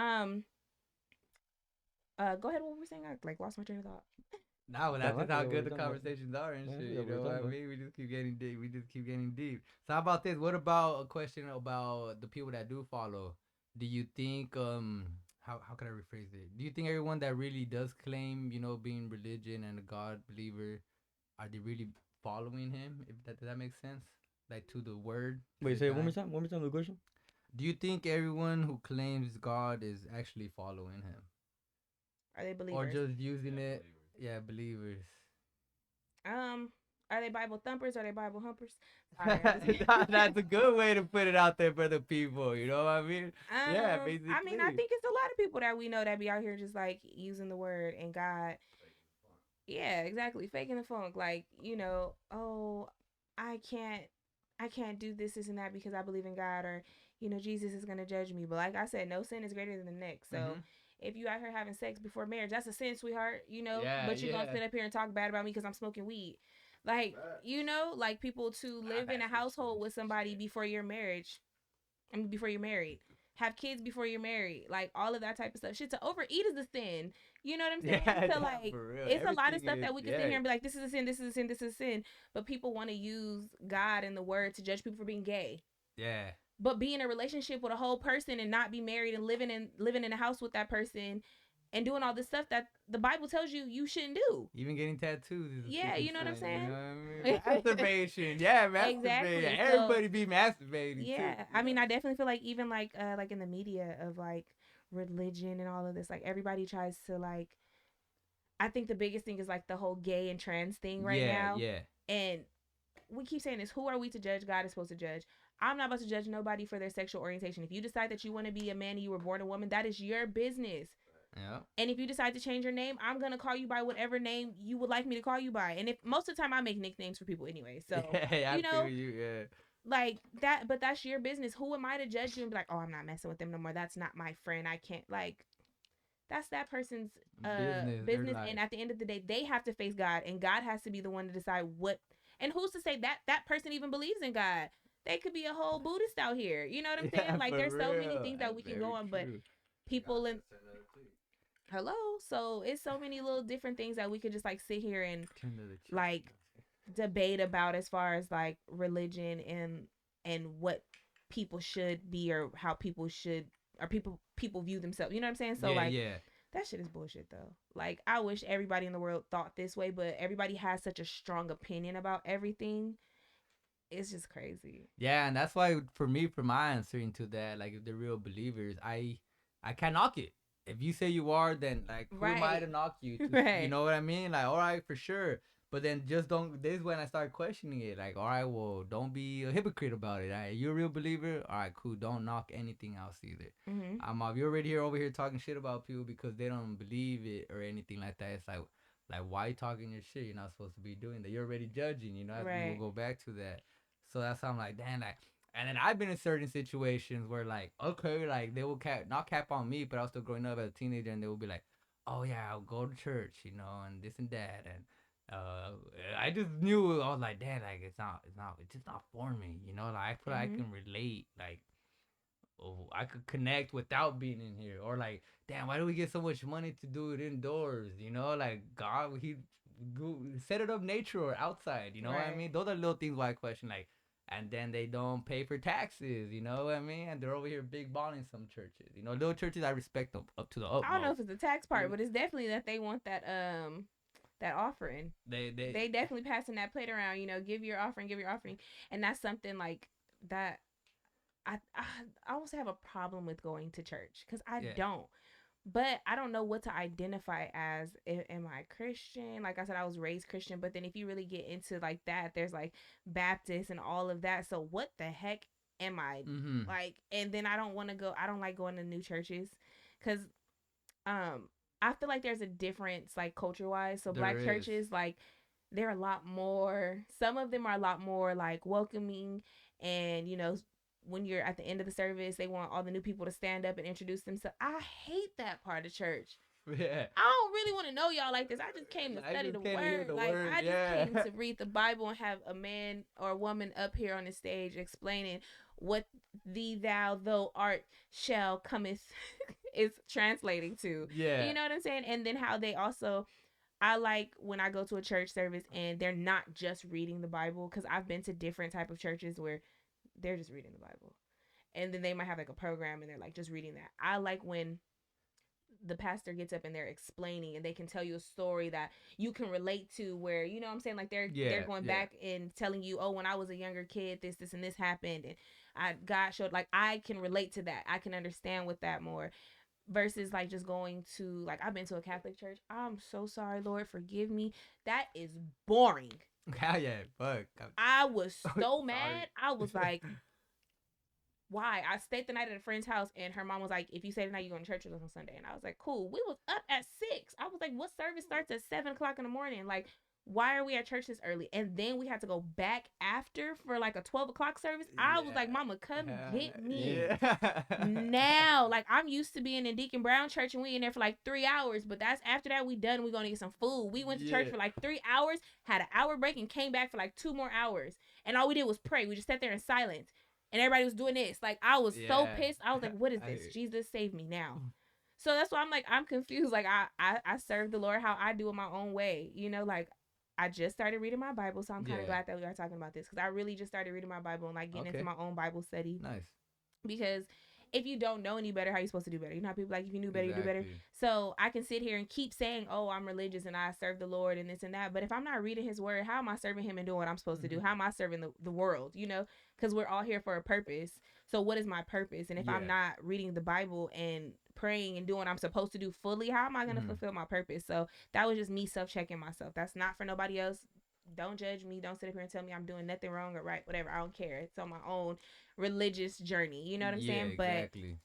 go ahead. What were we saying? I like lost my train of thought. No, but Damn, that's I just how forgot what we good were the talking about. conversations are and Yeah, I shit. forgot You what we were know what I talking about. mean? We just keep getting deep. We just keep getting deep. So how about this? What about a question about the people that do follow? Do you think how can I rephrase it? Do you think everyone that really does claim, being religion and a God believer, are they really following him? If that does that make sense? Like to the word, to Wait, the say it one more guide? time. One more time. The question. Do you think everyone who claims God is actually following him? Are they Or believers? just using it? Yeah, believers. Um, are they Bible thumpers? Are they Bible humpers? Sorry, I'm just That's a good way to put it out there for the people. You know what I mean? Yeah, I mean, I basically. think it's a lot of people that we know that be out here just like using the word and God. Yeah, exactly. Faking the funk. Like, oh, I can't I can't do this and that because I believe in God or, Jesus is gonna judge me. But like I said, no sin is greater than the next. So Hmm. if you out here having sex before marriage, that's a sin, sweetheart, Yeah, but you're gonna yeah. sit up here and talk bad about me because I'm smoking weed. Like, like people to live in a household with somebody before your marriage. I mean, before you're married. Have kids before you're married, like all of that type of stuff. Shit, to overeat is a sin. You know what I'm saying? Yeah, So nah, like, for real. it's a lot of Everything stuff is, that we can sit yeah. here and be like, this is a sin, this is a sin, this is a sin. But people want to use God and the word to judge people for being gay. Yeah. But be in a relationship with a whole person and not be married and living in a house with that person and doing all this stuff that the Bible tells you shouldn't do. Even getting tattoos is a Yeah, freaking you know what I'm sin. You saying? know what I mean? Masturbation. Yeah, masturbation. Exactly. So Everybody be masturbating too. yeah, I mean, I definitely feel like even like in the media of like religion and all of this, like everybody tries to like. I think the biggest thing is like the whole gay and trans thing right Yeah, now, yeah. and we keep saying this: who are we to judge? God is supposed to judge. I'm not about to judge nobody for their sexual orientation. If you decide that you want to be a man and you were born a woman, that is your business. Yeah. And if you decide to change your name, I'm gonna call you by whatever name you would like me to call you by. And if most of the time I make nicknames for people anyway, so Yeah, I you know, feel you. Yeah. like that. But that's your business. Who am I to judge you and be like, oh, I'm not messing with them no more. That's not my friend. I can't like. That's that person's Business. Their business. life. And at the end of the day, they have to face God, and God has to be the one to decide what. And who's to say that that person even believes in God? They could be a whole Buddhist out here. You know what I'm saying? Yeah, Like for there's so many real. things that That's we can go very on, but true. people in hello. So it's so many little different things that we could just like sit here and Turn to the cheek. like debate about as far as like religion and what people should be or how people should or people view themselves. You know what I'm saying? So Yeah, like yeah. that shit is bullshit though. Like I wish everybody in the world thought this way, but everybody has such a strong opinion about everything. It's just crazy. Yeah, and that's why for me, for my answer into that, like if they're real believers, I can't knock it. If you say you are, then like who am I Right. to knock you? To, you Right. know what I mean? Like, all right, for sure. But then just don't. This is when I start questioning it. Like, all right, well, don't be a hypocrite about it. All right, you're a real believer. All right, cool. Don't knock anything else either. Mhm. You're already here over here talking shit about people because they don't believe it or anything like that. It's like why you talking your shit? You're not supposed to be doing that. You're already judging. You know, as we will Right. go back to that. So that's how I'm like, damn, like, and then I've been in certain situations where like, okay, like they will not cap on me, but I was still growing up as a teenager, and they will be like, oh yeah, I'll go to church, and this and that, and I just knew I was like, damn, like it's just not for me, like I feel like I Mhm. can relate, like, oh, I could connect without being in here, or like, damn, why do we get so much money to do it indoors, like God, set it up nature or outside, you know what I Right. mean? Those are little things why I question, like, and then they don't pay for taxes, you know what I mean? And they're over here big balling some churches, little churches I respect them up to the utmost. I don't know if it's the tax part, but it's definitely that they want that offering. They definitely passing that plate around, you know, give your offering, and that's something like that. I also have a problem with going to church because I don't. But I don't know what to identify as. Am I Christian? Like I said, I was raised Christian, but then if you really get into like that, there's like Baptist and all of that. So what the heck am I? Like? And then I don't want to go. I don't like going to new churches because I feel like there's a difference like culture wise. So black churches, like, they're a lot more, some of them are a lot more like welcoming, and you know, when you're at the end of the service, they want all the new people to stand up and introduce themselves. I hate that part of church. Yeah. I don't really want to know y'all like this. I just came to study the word. I just came to read the Bible and have a man or a woman up here on the stage explaining what thou art shall cometh is translating to. Yeah. You know what I'm saying? And then how they also, I like when I go to a church service and they're not just reading the Bible, because I've been to different type of churches where they're just reading the Bible. And then they might have like a program and they're like just reading that. I like when the pastor gets up and they're explaining and they can tell you a story that you can relate to, where, you know what I'm saying, like they're going back and telling you, oh, when I was a younger kid, this and this happened, and God showed, like, I can relate to that. I can understand with that more. Versus like just going to, like, I've been to a Catholic church. I'm so sorry, Lord, forgive me. That is boring. Hell yeah, fuck. I was so mad. I was like, why? I stayed the night at a friend's house and her mom was like, if you stay the night, you go to church with us on Sunday. And I was like, cool. We was up at 6. I was like, what service starts at 7 o'clock in the morning? Like, why are we at church this early? And then we had to go back after for like a 12 o'clock service. I was like, Mama, come get me now. Like, I'm used to being in Deacon Brown Church and we in there for like 3 hours, but that's after that we done. We gonna get some food. We went to church for like 3 hours, had an hour break, and came back for like 2 more hours. And all we did was pray. We just sat there in silence. And everybody was doing this. Like, I was so pissed. I was like, what is this? Jesus, save me now. So that's why I'm like, I'm confused. Like, I serve the Lord how I do it my own way. You know, like, I just started reading my Bible. So I'm kind of glad that we are talking about this. Because I really just started reading my Bible and, like, getting into my own Bible study. Nice. Because if you don't know any better, how are you supposed to do better? You know how people like, if you knew better, you do better. So I can sit here and keep saying, oh, I'm religious and I serve the Lord and this and that. But if I'm not reading his word, how am I serving him and doing what I'm supposed to do? How am I serving the world? You know, because we're all here for a purpose. So what is my purpose? And if I'm not reading the Bible and praying and doing what I'm supposed to do fully, how am I going to fulfill my purpose? So that was just me self-checking myself. That's not for nobody else. Don't judge me. Don't sit up here and tell me I'm doing nothing wrong or right, whatever. I don't care. It's on my own religious journey. You know what I'm saying? Exactly.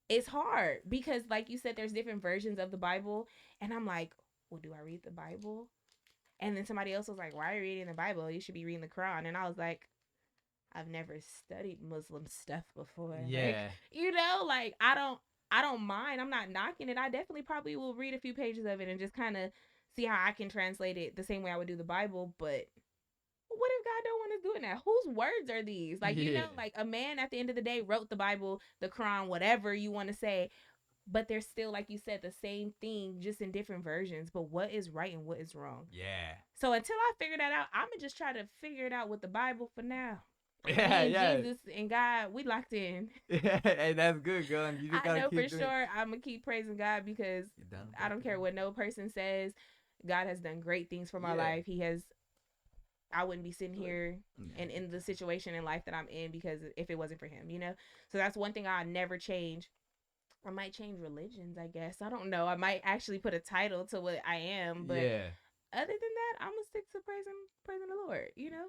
But it's hard because, like you said, there's different versions of the Bible. And I'm like, well, do I read the Bible? And then somebody else was like, why are you reading the Bible? You should be reading the Quran. And I was like, I've never studied Muslim stuff before. Yeah. Like, you know, like, I don't mind. I'm not knocking it. I definitely probably will read a few pages of it and just kind of see how I can translate it the same way I would do the Bible. But what if God don't want us doing that? Whose words are these? Like, you know, like, a man at the end of the day wrote the Bible, the Quran, whatever you want to say. But they're still, like you said, the same thing, just in different versions. But what is right and what is wrong? Yeah. So until I figure that out, I'm going to just try to figure it out with the Bible for now. Yeah. Jesus and God, we locked in. Yeah, hey, that's good, girl. And you just I know keep for sure I'm going to keep praising God because I don't care what no person says. God has done great things for my life. He has. I wouldn't be sitting here and in the situation in life that I'm in because if it wasn't for him, you know? So that's one thing I'll never change. I might change religions, I guess. I don't know. I might actually put a title to what I am, but other than that, I'm gonna stick to praising the Lord, you know?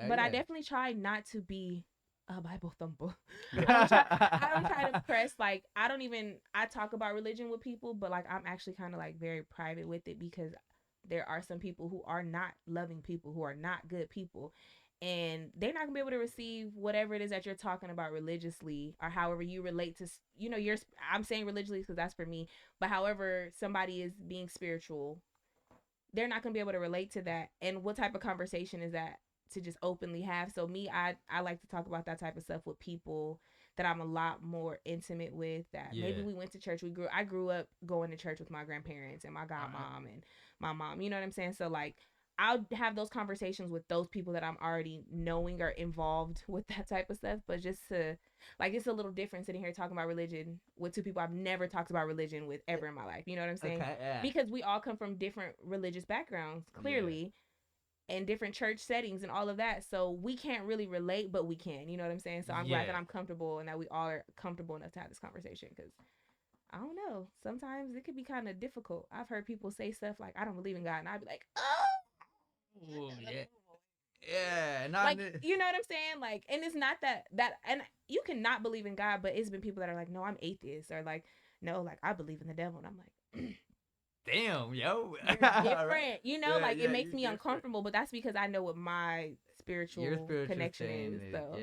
But I definitely try not to be a Bible thumper. I don't try to press, like, I talk about religion with people, but, like, I'm actually kind of, like, very private with it because there are some people who are not loving people, who are not good people. And they're not gonna be able to receive whatever it is that you're talking about religiously, or however you relate to, you know, I'm saying religiously because that's for me, but however somebody is being spiritual, they're not gonna be able to relate to that. And what type of conversation is that to just openly have? So me, I like to talk about that type of stuff with people that I'm a lot more intimate with, that maybe we went to church. I grew up going to church with my grandparents and my godmom and my mom, you know what I'm saying? So, like, I'll have those conversations with those people that I'm already knowing are involved with that type of stuff. But just to, like, it's a little different sitting here talking about religion with two people I've never talked about religion with ever in my life. You know what I'm saying? Okay, yeah. Because we all come from different religious backgrounds, clearly, and different church settings and all of that. So we can't really relate, but we can. You know what I'm saying? So I'm glad that I'm comfortable and that we all are comfortable enough to have this conversation, because I don't know. Sometimes it could be kind of difficult. I've heard people say stuff like, I don't believe in God. And I'd be like, oh. Ooh, yeah. Yeah. Not Like, you know what I'm saying? Like, and it's not and you can not believe in God, but it's been people that are like, no, I'm atheist. Or like, no, like, I believe in the devil. And I'm like, damn, yo. you're different. Right. You know, Yeah, like, yeah, it makes you're me different. uncomfortable, but that's because I know what my spiritual connection is. So.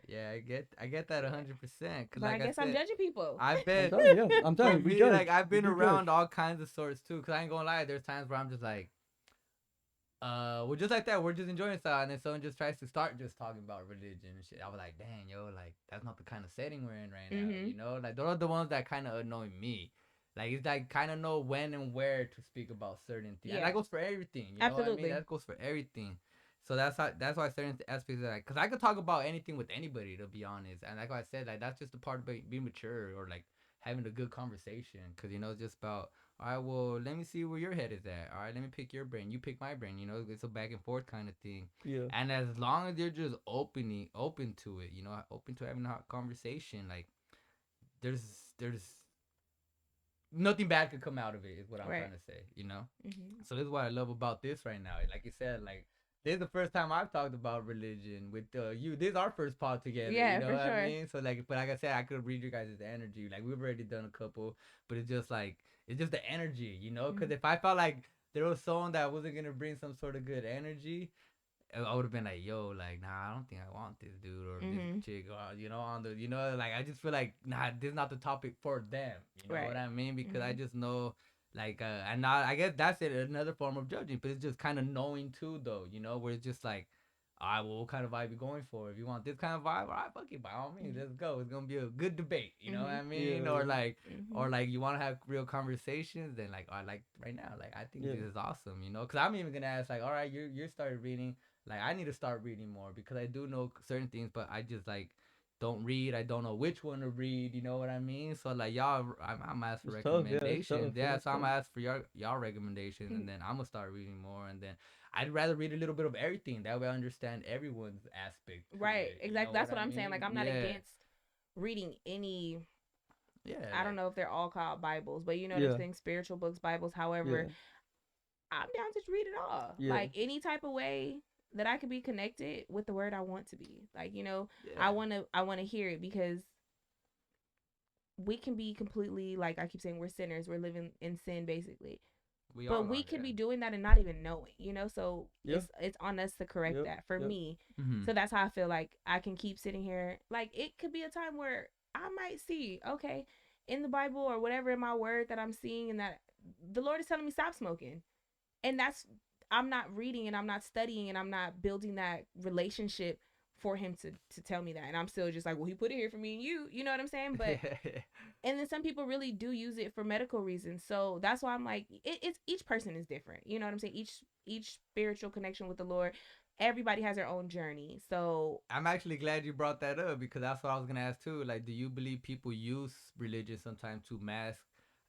Yeah, I get that 100%. But like I guess I'm judging people. I bet. I'm telling you, we me, judge. like, I've been We do around judge. all kinds of sorts too. Cause I ain't gonna lie, there's times where I'm just like, we're just like that. We're just enjoying stuff, and then someone just tries to start just talking about religion and shit. I was like, dang, yo, like, that's not the kind of setting we're in right now. You know, like, those are the ones that kind of annoy me. Like, it's like kind of know when and where to speak about certain things. And that goes for everything. You know what I mean? That goes for everything. So that's why certain aspects are like, cause I could talk about anything with anybody, to be honest. And like I said, like, that's just the part of being mature, or like having a good conversation. Cause, you know, it's just about, all right, well, let me see where your head is at. All right, let me pick your brain. You pick my brain. You know, it's a back and forth kind of thing. Yeah. And as long as you're just open to it, you know, open to having a conversation, like, there's nothing bad could come out of it, is what I'm trying to say, you know? So this is what I love about this right now. Like you said, like, this is the first time I've talked about religion with you. This is our first pod together. Yeah, you know for what sure. I mean? So, like, but like I said, I could read your guys' energy. Like, we've already done a couple, but it's just like, it's just the energy, you know? Because if I felt like there was someone that wasn't going to bring some sort of good energy, I would have been like, yo, like, nah, I don't think I want this dude or this chick, or, you know, on the, you know, like, I just feel like, nah, this is not the topic for them. You know what I mean? Because I just know, like, and now I guess that's it, another form of judging, but it's just kind of knowing too, though, you know, where it's just like, all right, well, what kind of vibe you going for? If you want this kind of vibe, all right, fuck it, by all means, let's go. It's gonna be a good debate, you know what I mean? Or like, or like, you want to have real conversations, then like, like right now, like, I think this is awesome, you know? Because I'm even gonna ask, like, all right, you started reading. Like, I need to start reading more, because I do know certain things, but I just, like, don't read. I don't know which one to read. You know what I mean? So, like, y'all, I'm asked for recommendations. So I'm gonna ask for y'all recommendations, and then I'm gonna start reading more, and then I'd rather read a little bit of everything. That way I understand everyone's aspect. Right, exactly. That's what I'm saying. Like, I'm not Yeah. against reading any. Yeah. I don't know if they're all called Bibles, but you know what I'm saying? Spiritual books, Bibles, however. I'm down to read it all. Like, any type of way that I could be connected with the word I want to be. Like, you know, I want to hear it, because we can be completely, like I keep saying, we're sinners. We're living in sin, basically. But we could be doing that and not even knowing, you know? So it's on us to correct that for me. So that's how I feel like I can keep sitting here. Like, it could be a time where I might see, okay, in the Bible or whatever in my word that I'm seeing, and that the Lord is telling me stop smoking. And I'm not reading and I'm not studying and I'm not building that relationship for him to tell me that. And I'm still just like, well, he put it here for me and you know what I'm saying? But, and then some people really do use it for medical reasons. So that's why I'm like, it's each person is different. You know what I'm saying? Each spiritual connection with the Lord, everybody has their own journey. So I'm actually glad you brought that up, because that's what I was going to ask too. Like, do you believe people use religion sometimes to mask,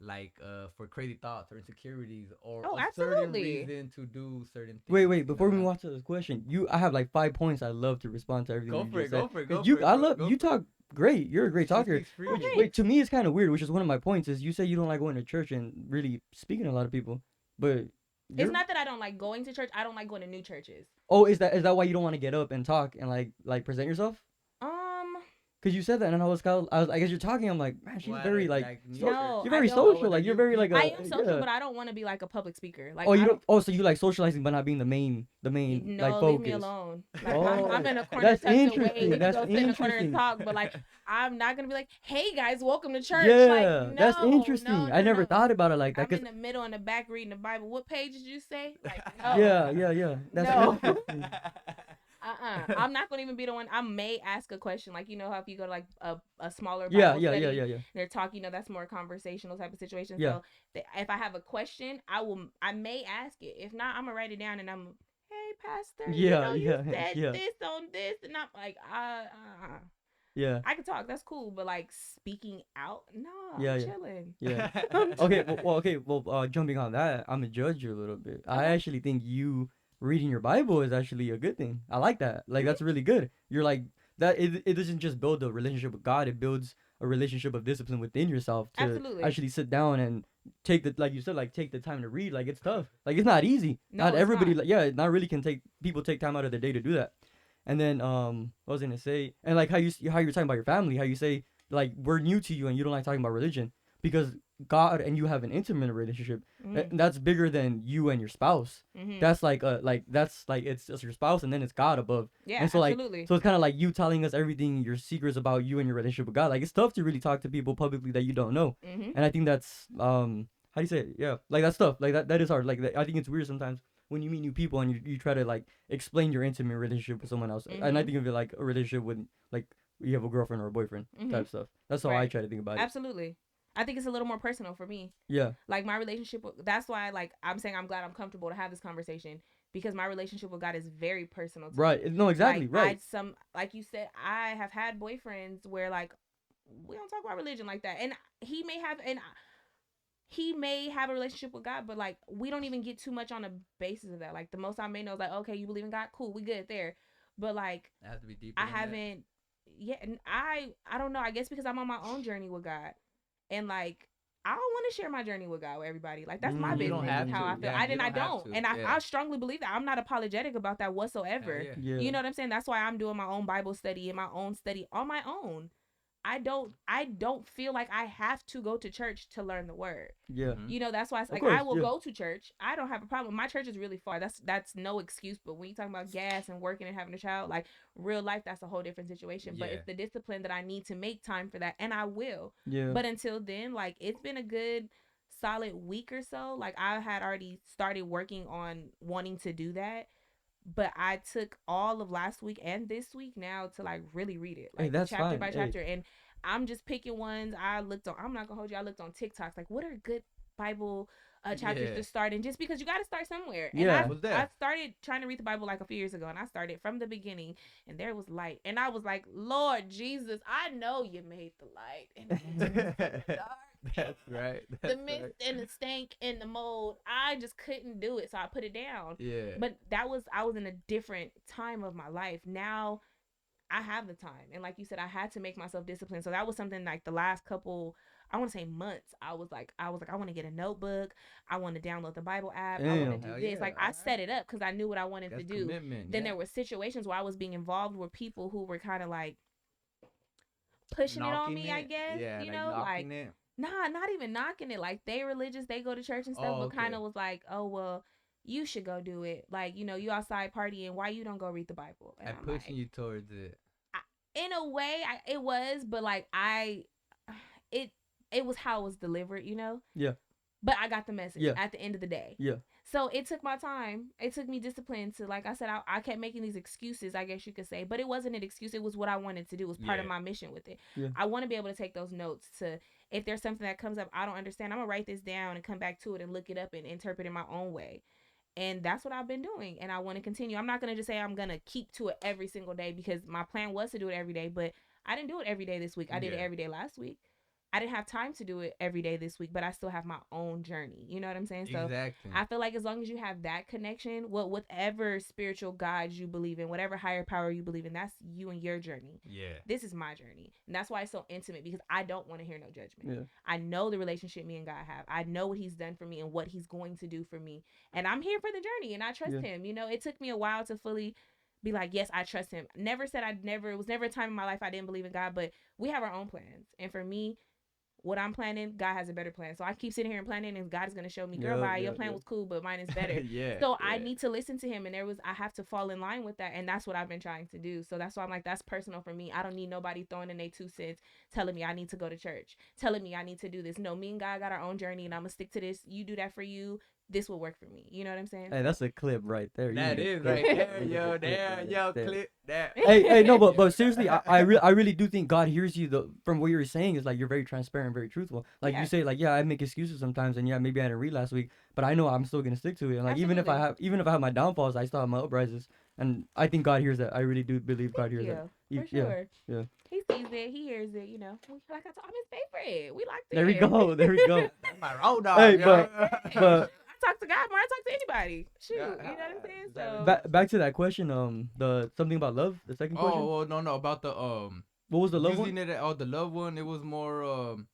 like, for crazy thoughts or insecurities, or a certain reason to do certain things? Wait, before we move on to this question, I have like 5 points. I'd love to respond to everything. Go for it. You talk great. You're a great talker. Wait, to me, it's kind of weird, which is one of my points, is you say you don't like going to church and really speaking to a lot of people, but it's not that I don't like going to church. I don't like going to new churches. Oh, is that why you don't want to get up and talk and like present yourself? Because you said that, and I guess you're talking. I'm like, man, she's very like no, you're very social. Like, you're very like I am social, but I don't want to be like a public speaker. Like, oh, you don't. Oh, so you like socializing, but not being the main no, like focus. Leave me alone. Like, I'm in a corner tucked away. We can go sit in a corner and talk, but like, I'm not gonna be like, hey guys, welcome to church. Yeah, like, no, that's interesting. I never thought about it like that. I'm in the middle and the back reading the Bible. What page did you say? Like, no. Yeah. That's interesting. I'm not gonna even be the one. I may ask a question, like, you know how if you go to like a smaller Bible study, yeah. They're talking, you know, that's more conversational type of situation. Yeah. So if I have a question, I may ask it. If not, I'm gonna write it down and I'm hey, pastor, Yeah, you yeah, said yeah, this on this, and I'm like, yeah, I can talk, that's cool, but like speaking out, no, yeah, I'm yeah, chilling. yeah. I'm Okay, chilling. jumping on that, I'm gonna judge you a little bit. I Okay. actually think you reading your Bible is actually a good thing. I like that. Like Mhm. that's really good. You're like that. It doesn't just build a relationship with God. It builds a relationship of discipline within yourself to Absolutely. actually sit down and take the like you said like take the time to read. Like it's tough. Like it's not easy. Not No, it's everybody. not. Like, yeah, not really can take people take time out of their day to do that. And then what was I gonna say? And like how you're talking about your family, how you say like we're new to you and you don't like talking about religion because God and you have an intimate relationship. Mm-hmm. That's bigger than you and your spouse. Mm-hmm. That's like that's like it's just your spouse and then it's God above. Yeah, And so like absolutely. so it's kind of like you telling us everything your secrets about you and your relationship with God. Like it's tough to really talk to people publicly that you don't know. Mm-hmm. And I think that's how do you say it? Yeah, like that's tough. Like that is hard. Like I think it's weird sometimes when you meet new people and you try to like explain your intimate relationship with someone else. And I Mm-hmm. think of it like a relationship with like you have a girlfriend or a boyfriend Mm-hmm. type stuff. That's how I Right. try to think about it. Absolutely. I think it's a little more personal for me. Yeah. Like my relationship with, that's why like I'm saying I'm glad I'm comfortable to have this conversation because my relationship with God is very personal to me. Right. No, exactly. Like Right. like you said, I have had boyfriends where like we don't talk about religion like that. And he may have and he may have a relationship with God, but like we don't even get too much on the basis of that. Like the most I may know is like, okay, you believe in God, cool, we good there. But like It has to be deeper I than that. haven't yeah, and I don't know. I guess because I'm on my own journey with God, and like I don't want to share my journey with God with everybody. Like that's my You don't business. have Is how to. I feel. Yeah, you I don't have don't, to. and Yeah. I strongly believe that. I'm not apologetic about that Hell whatsoever. yeah. Yeah. You know what I'm saying? That's why I'm doing my own Bible study and my own study on my own. I don't feel like I have to go to church to learn the word. Yeah. Mhm. You know, that's why it's Of like course. I will Yeah. go to church. I don't have a problem. My church is really far. That's no excuse. But when you talking about gas and working and having a child, like real life, that's a whole different situation. But Yeah. it's the discipline that I need to make time for that, and I will. Yeah. But until then, like it's been a good solid week or so. Like I had already started working on wanting to do that. But I took all of last week and this week now to like really read it, Hey, like that's chapter fine. by Hey. chapter. And I'm just picking ones. I'm not gonna hold you. I looked on TikToks, like what are good Bible chapters Yeah. to start in, just because you got to start somewhere. And Yeah. Was I there? started trying to read the Bible like a few years ago, and I started from the beginning, and there was light, and I was like, Lord Jesus, I know you made the light, and it was so dark. That's right. The That's mist right. and the stank and the mold, I just couldn't do it, so I put it down. Yeah. But I was in a different time of my life. Now I have the time, and like you said, I had to make myself disciplined. So that was something like the last couple, I want to say months. I want to get a notebook. I want to download the Bible app. I want to Damn. do Hell this. yeah. Like I set it up because I knew what I wanted to That's do. commitment. Then Yeah. there were situations where I was being involved with people who were kind of like pushing it on Knocking me, I it. guess. Yeah, You like know, like knocking it. nah, not even knocking it. Like they religious, they go to church and stuff, Oh, but kind okay. of was like, oh well, you should go do it. Like you outside partying, why you don't go read the Bible? And I'm I'm pushing like, you towards it. in a way, it was, but like it it was how it was delivered, Yeah. But I got the message Yeah. at the end of the day. Yeah. So it took my time. It took me discipline to, like I said, I kept making these excuses, I guess you could say, but it wasn't an excuse. It was what I wanted to do. It was part of Yeah. my mission with it. Yeah. I want to be able to take those notes to, if there's something that comes up I don't understand, I'm gonna write this down and come back to it and look it up and interpret it my own way. And that's what I've been doing, and I want to continue. I'm not gonna just say I'm gonna keep to it every single day, because my plan was to do it every day, but I didn't do it every day this week. I did it Yeah. every day last week. I didn't have time to do it every day this week, but I still have my own journey. You know what I'm saying? So Exactly. I feel like as long as you have that connection, whatever spiritual guides you believe in, whatever higher power you believe in, that's you and your journey. Yeah. This is my journey. And that's why it's so intimate, because I don't want to hear no judgment. Yeah. I know the relationship me and God have. I know what he's done for me and what he's going to do for me. And I'm here for the journey, and I trust him. It took me a while to fully be like, yes, I trust him. It was never a time in my life I didn't believe in God, but we have our own plans. And for me, what I'm planning, God has a better plan. So I keep sitting here and planning, and God is going to show me, girl, bye, your plan was cool, but mine is better. Yeah. So I need to listen to him, and I have to fall in line with that, and that's what I've been trying to do. So that's why I'm like, that's personal for me. I don't need nobody throwing in their 2 cents, telling me I need to go to church, telling me I need to do this. No, me and God got our own journey, and I'm gonna stick to this. You do that for you. this will work for me. You know what I'm saying? Hey, that's a clip right there. That is right there, yo. There, yo, clip that. Hey, no, but seriously, I really do think God hears you. Though, from what you were saying is like you're very transparent, very truthful. Like you say, like I make excuses sometimes, and maybe I didn't read last week, but I know I'm still gonna stick to it. And like even if I have my downfalls, I still have my uprises, and I think God hears that. I really do believe God hears that. For sure. Yeah. He sees it. He hears it. You know, like I told, I'm his favorite. We like that. There we go. There we go. That's my road dog. Hey, yo. but I talk to God more. I talk to anybody. Shoot, you know what I'm saying? So back to that question. The something about love. The second question. Oh, well, no, about the What was the love using one? it. Oh, the love one. It was more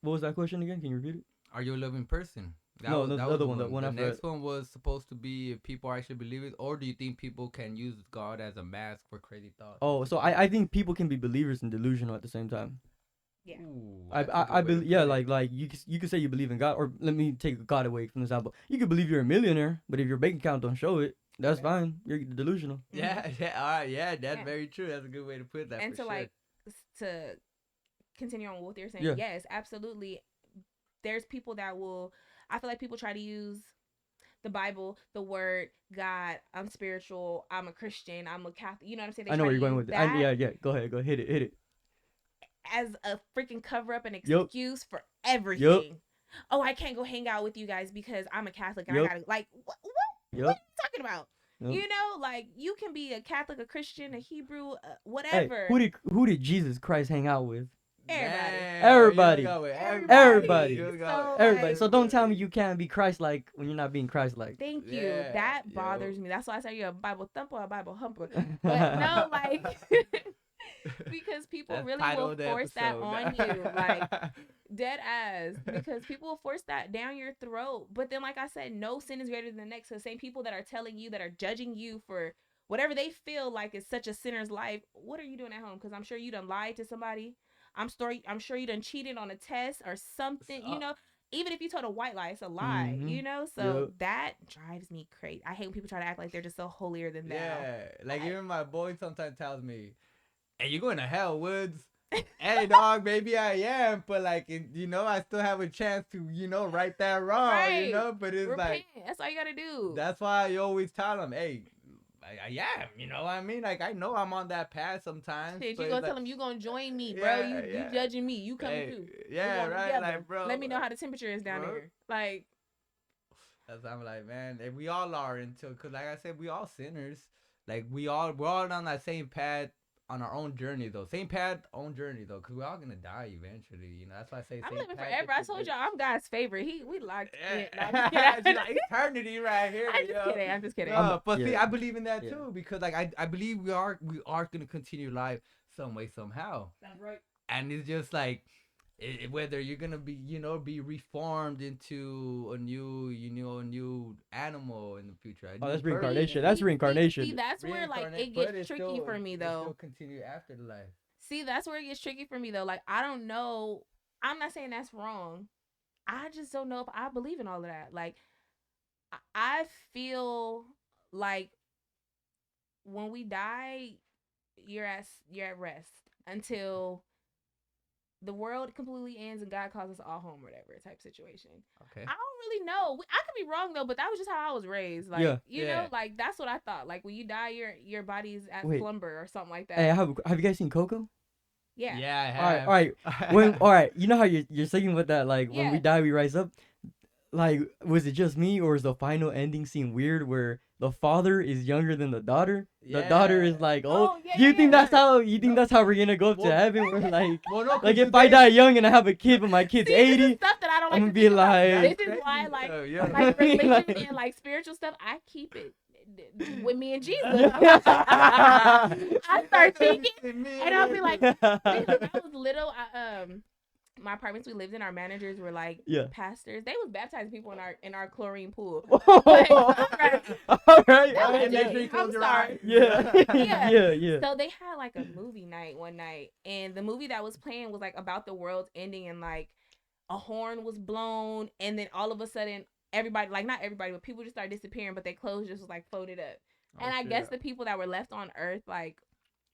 What was that question again? Can you repeat it? are you a loving person? No, the other one, the one The after next it. one was supposed to be if people actually believe it, or do you think people can use God as a mask for crazy thoughts? Oh, so I think people can be believers and delusional at the same time. yeah. Ooh, I believe, yeah, like you could say you believe in God, or let me take God away from the example. You could believe you're a millionaire, but if your bank account don't show it, that's fine. You're delusional. yeah, all right, that's very true. That's a good way to put that. And for to sure. to continue on with what you're saying, Yeah. yes, absolutely. There's people that will. I feel like people try to use the Bible, the word, God. I'm spiritual. I'm a Christian. I'm a Catholic. You know what I'm saying? They I know try where to you're going use with it. that Yeah. Go ahead. Hit it. as a freaking cover up and Yup. excuse for everything. Oh, I can't go hang out with you guys because I'm a Catholic and I gotta like what are you talking about? Yup. You know, like you can be a Catholic, a Christian, a Hebrew, Hey, whatever. who did Jesus Christ hang out with? Everybody. Everybody. So, Everybody. So don't tell me you can't be Christ-like when you're not being Christ-like. Thank you. Yeah, That yo. bothers me. That's why I say you're a Bible thumper or a Bible humper. But no, like because people That's really title will of the force that episode. on you, like dead ass. Because people will force that down your throat. But then, like I said, no sin is greater than the next. So the same people that are telling you, that are judging you for whatever they feel like is such a sinner's life, what are you doing at home? Because I'm sure you done lied to somebody. I'm sure you done cheated on a test or something. You know, even if you told a white lie, it's a lie. Mhm. You know, so Yep. that drives me crazy. I hate when people try to act like they're just so holier than thou. Yeah, like even my boy sometimes tells me, "Hey, you going to hell, Woods?" Hey, dog, maybe I am, but like, I still have a chance to, right that wrong, Right. But it's Repent. like That's all you gotta do. that's why I always tell him, "Hey, I am," you know what I mean? Like I know I'm on that path sometimes. Shit, but you it's gonna like, tell them you gonna join me, bro. Yeah, You yeah. judging me. You coming Hey, too. yeah, We're going right, together. like, bro. Let me know how the temperature is down Bro. there. Like, That's I'm like, man, and we all are until, cause like I said, we all sinners. Like we're all on that same path on our own journey though. Same path, own journey though, cause we're all gonna die eventually. That's why I say I'm same living path, forever. I different told way. y'all I'm God's favorite. We locked in. No, I'm Yeah, just it's kidding. like eternity right here. I'm just kidding. I'm just kidding. No, but see, Yeah. I believe in that Yeah. too, because like I believe we are gonna continue life some way somehow. That's right. And it's just like whether you're gonna be be reformed into a new animal in the future. Oh, that's new person. reincarnation. That's reincarnation. See, that's where like it But gets it's tricky still- for me it though. still continue after the life. See, that's where it gets tricky for me though. Like I don't know. I'm not saying that's wrong. I just don't know if I believe in all of that. Like I feel like when we die, you're at rest until the world completely ends and God calls us all home, or whatever type situation. Okay. I don't really know. I could be wrong though, but that was just how I was raised. Like Yeah. you Yeah. know, like that's what I thought. Like when you die, your body's at Wait. slumber or something like that. Hey, have you guys seen Coco? Yeah. Yeah, I have. All right. All right. You know how you're singing with that, like when we Yeah. die we rise up. Like, was it just me, or is the final ending scene weird where the father is younger than the daughter? The daughter is like, Oh, yeah, do you yeah, think yeah. that's how we're gonna go up to Well- heaven? We're like, Well, no, 'cause like if today- I die young and I have a kid, but my kid's See, this 80. is stuff that I don't like I'ma to be think about. like- This is why, like, Yeah. like religion Like- and like spiritual stuff, I keep it with me and Jesus. I start thinking, and I'll be like, when I was little, my apartments we lived in, our managers were like Yeah. pastors. They was baptizing people in our chlorine pool. All right. That was And make just- sure you close I'm your sorry. eyes. Yeah. Yeah. Yeah. So they had like a movie night one night, and the movie that was playing was like about the world ending, and like a horn was blown, and then all of a sudden everybody, like not everybody, but people just started disappearing, but their clothes just was like folded up. And I guess the people that were left on Earth like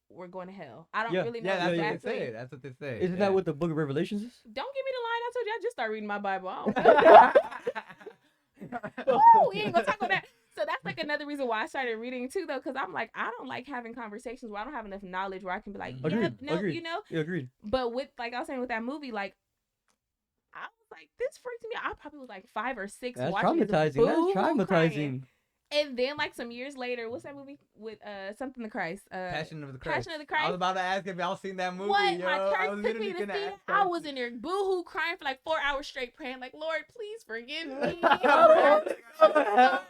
were going to hell. I don't Yeah. really know Yeah, that's yeah, what exactly. they say. That's what they say. Isn't that what the Book of Revelations is? Don't give me the line. I told you I just started reading my Bible. I don't know. Woo, we ain't gonna talk about that. So that's like another reason why I started reading too, though, because I'm like, I don't like having conversations where I don't have enough knowledge where I can be like, yeah, Agreed. no, Agreed. you know. Yeah, agreed. But with like I was saying with that movie, like I was like, this freaks me out. I probably was like 5 or 6 That's watching this traumatizing. boo-hoo That's traumatizing. crying. And then like some years later, what's that movie with something the Christ? Passion of the Christ. Passion of the Christ. I was about to ask if y'all seen that movie. What? Yo. My I church was took me literally to see gonna it. ask I that. was in there boo-hoo crying for like 4 hours straight, praying like, Lord, please forgive me. I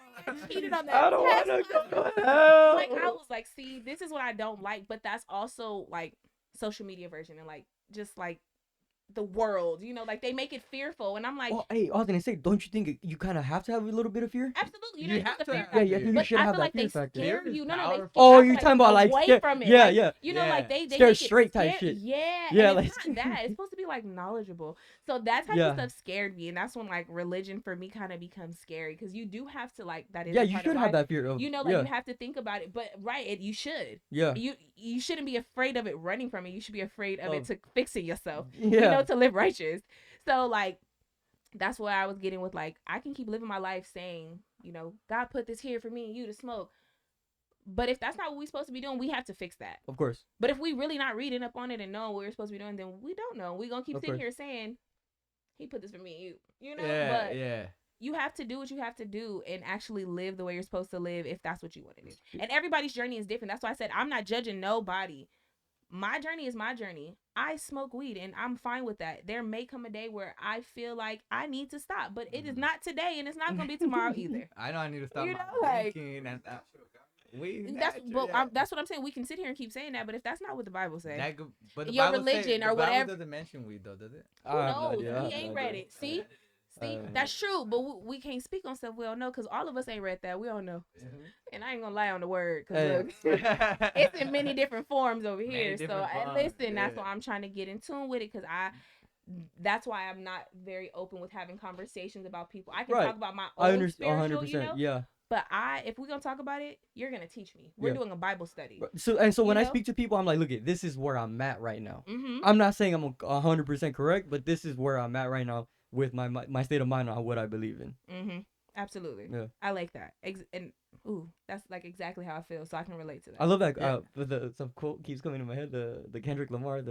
Cheated on that I don't want test. to go to hell. Like I was like, see, this is what I don't like, but that's also like social media version and like just like the world, you know, like they make it fearful, and I'm like, Oh, hey, I was gonna say, don't you think you kind of have to have a little bit of fear? absolutely, You you're have supposed to to fear have Yeah, that. yeah, I think you But should I have feel that like fear they factor. scare Fear is you. No, they powerful. Oh, I feel you're talking about like away scare- from it. Yeah, like, yeah. You know, Yeah. like they Scare make it straight type scare- shit. Yeah, Yeah, and like- it's not that. It's supposed to be like knowledgeable. So that type Yeah. of stuff scared me, and that's when like religion for me kind of becomes scary because you do have to like that is Yeah, a you part should of have life. that fear of. You know, like yeah, you have to think about it, but you should. yeah, You shouldn't be afraid of it running from it. You should be afraid of it Of- to fix it yourself. yeah. You know, to live righteous. So like that's what I was getting with like I can keep living my life saying, you know, God put this here for me and you to smoke. But if that's not what we're supposed to be doing, we have to fix that. Of course. But if we really not reading up on it and knowing what we're supposed to be doing, then we don't know. We're gonna keep Of sitting course. here saying, he put this for me and you know? Yeah, But yeah. you have to do what you have to do and actually live the way you're supposed to live if that's what you want to do. And everybody's journey is different. That's why I said I'm not judging nobody. My journey is my journey. I smoke weed and I'm fine with that. There may come a day where I feel like I need to stop, but it is not today and it's not going to be tomorrow either. I know I need to stop You my know, like- drinking and weed. That's that's what I'm saying. We can sit here and keep saying that, but if that's not what the Bible says, But the your Bible religion the or Bible whatever- doesn't mention weed though, does it? who knows? Yeah, We ain't read it. See, that's true, but we can't speak on stuff we don't know because all of us ain't read that. We don't know, and I ain't gonna lie on the word because look, it's in many different forms over Many here. So different forms, listen, that's yeah. why I'm trying to get in tune with it because that's why I'm not very open with having conversations about people. I can Right. talk about my I own understand spiritual, 100%. you know. Yeah. But if we're gonna talk about it, you're gonna teach me. We're Yeah. doing a Bible study. So when You I know? speak to people, I'm like, look, this is where I'm at right now. Mm-hmm. I'm not saying I'm 100% correct, but this is where I'm at right now with my state of mind on what I believe in. Mm-hmm. Absolutely. Yeah. I like that. And that's like exactly how I feel, so I can relate to that. I love that. Yeah. Some quote keeps coming to my head. The Kendrick Lamar.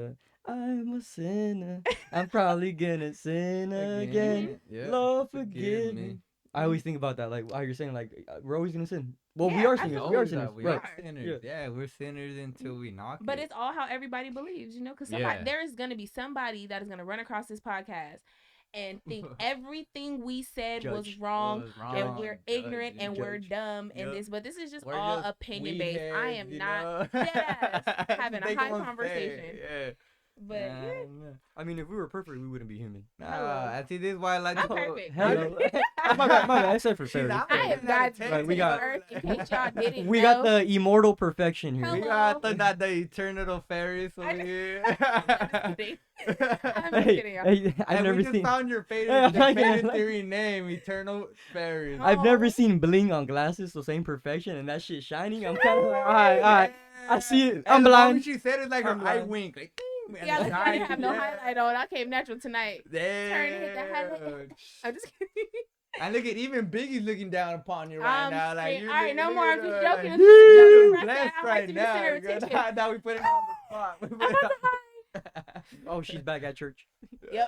I'm a sinner. I'm probably gonna sin again. Yeah. Lord forgive me. I always think about that, like how you're saying, like we're always gonna sin. Well, we Yeah, are sinners. We are Always sinners. We Right. are sinners. Yeah, we're sinners until we knock But it. it's all how everybody believes, you know, because Yeah. there is going to be somebody that is going to run across this podcast and think everything we said was Judge. wrong, Was and wrong, we're judge, ignorant and we're judge. dumb and Yup. this, but this is just We're all just opinion weed based. I heads, am you not know? deadass having a They high gonna say, conversation. Yeah. But yeah, I mean, if we were perfect, we wouldn't be human. I see this is why I like I'm the whole- perfect. Hell yeah. my bad. I said for She's Farris. out I there. am God's Right, gift we to got- the earth. In case y'all didn't We know. got the immortal perfection here. We Hello. got the eternal Farris over I just- here. I'm just kidding. I'm just Hey, kidding, y'all. I've And never we just seen. found your Yeah, favorite, I favorite like- theory name, Eternal Farris. I've never Oh. seen bling on glasses, so same perfection, and that shit shining. I'm kind of like, all right. I see it. And I'm the moment blind. she said it, like her I'm eye blind. wink, like. and Yeah, the like I didn't shine, have no yeah. highlight on. I came natural tonight. Damn. Turn to hit the highlight. I'm just kidding. And look at even Biggie's looking down upon you right I'm now. Like straight. you All right, look- no look more. at I'm just her, joking. like, I'm just joking. you're Right blessed now. I like right to be the center now. of Good. attention. Now we put it on the spot. We I'm put it about on- to hide. Oh, she's back at church. Yep.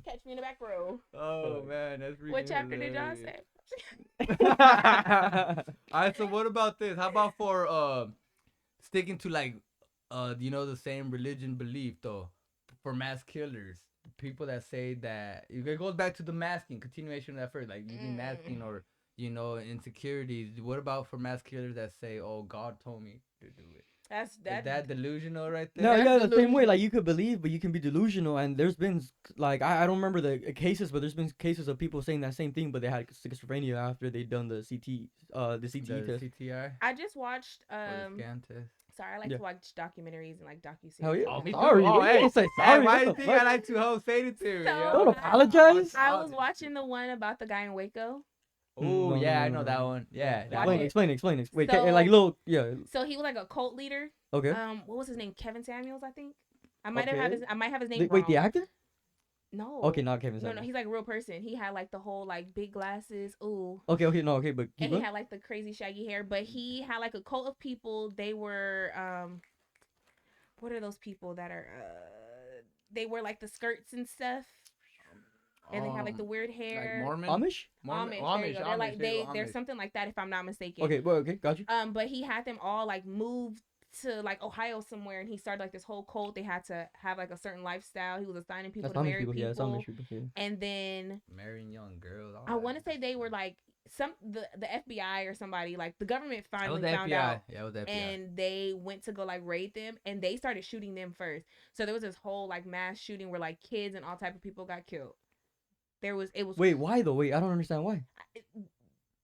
Catch me in the back row. Oh man, that's freaking What chapter did y'all hilarious. say? All right, so what about this? How about for sticking to like the same religion belief though, for mass killers, people that say that it goes back to the masking, continuation of that first, like using masking or insecurities. What about for mass killers that say, "Oh, God told me to do it"? That's Is that delusional right there? No, That's yeah, the same way. delusional. Like you could believe, but you can be delusional. And there's been like I don't remember the cases, but there's been cases of people saying that same thing, but they had schizophrenia after they'd done the CT test. CTI I just watched or the scan test. sorry, I like Yeah. to watch documentaries and like docuseries. Hell yeah. Oh, me too. Sorry. Oh, What you hey. gonna say Hey, sorry? why What do you the think fuck? I like to host Sadie theory? So- yo? Don't apologize. I was watching the one about the guy in Waco. Oh No, yeah, no, I no, know no, that no. one. Yeah, that Watch one. it. Explain. Wait, So- like little, yeah. So he was like a cult leader. Okay. What was his name? Kevin Samuels, I think. I might have his name Wait, the wrong. actor? No. Okay, not Kevin No, Samuels. he's like a real person. He had like the whole like big glasses. Ooh. Okay, no, okay, but and he had like the crazy shaggy hair. But he had like a cult of people. They were what are those people that are they wear like the skirts and stuff, and they have like the weird Like Hair. Mormon. Amish. Amish. There you go. They're like there you go, they're Amish. something like that if I'm not mistaken. Okay, well, okay, got you. But he had them all like move to like Ohio somewhere, and he started like this whole cult. They had to have like a certain lifestyle. He was assigning people That's to Amish marry people. people. Yeah, it's Amish people. Yeah. And then Marrying young girls. I want to say they were like the FBI or somebody, like the government finally found FBI. out. Yeah, it was the FBI. And they went to go like raid them, and they started shooting them first. So there was this whole like mass shooting where like kids and all type of people got killed. It was Wait, why though? Wait, I don't understand why.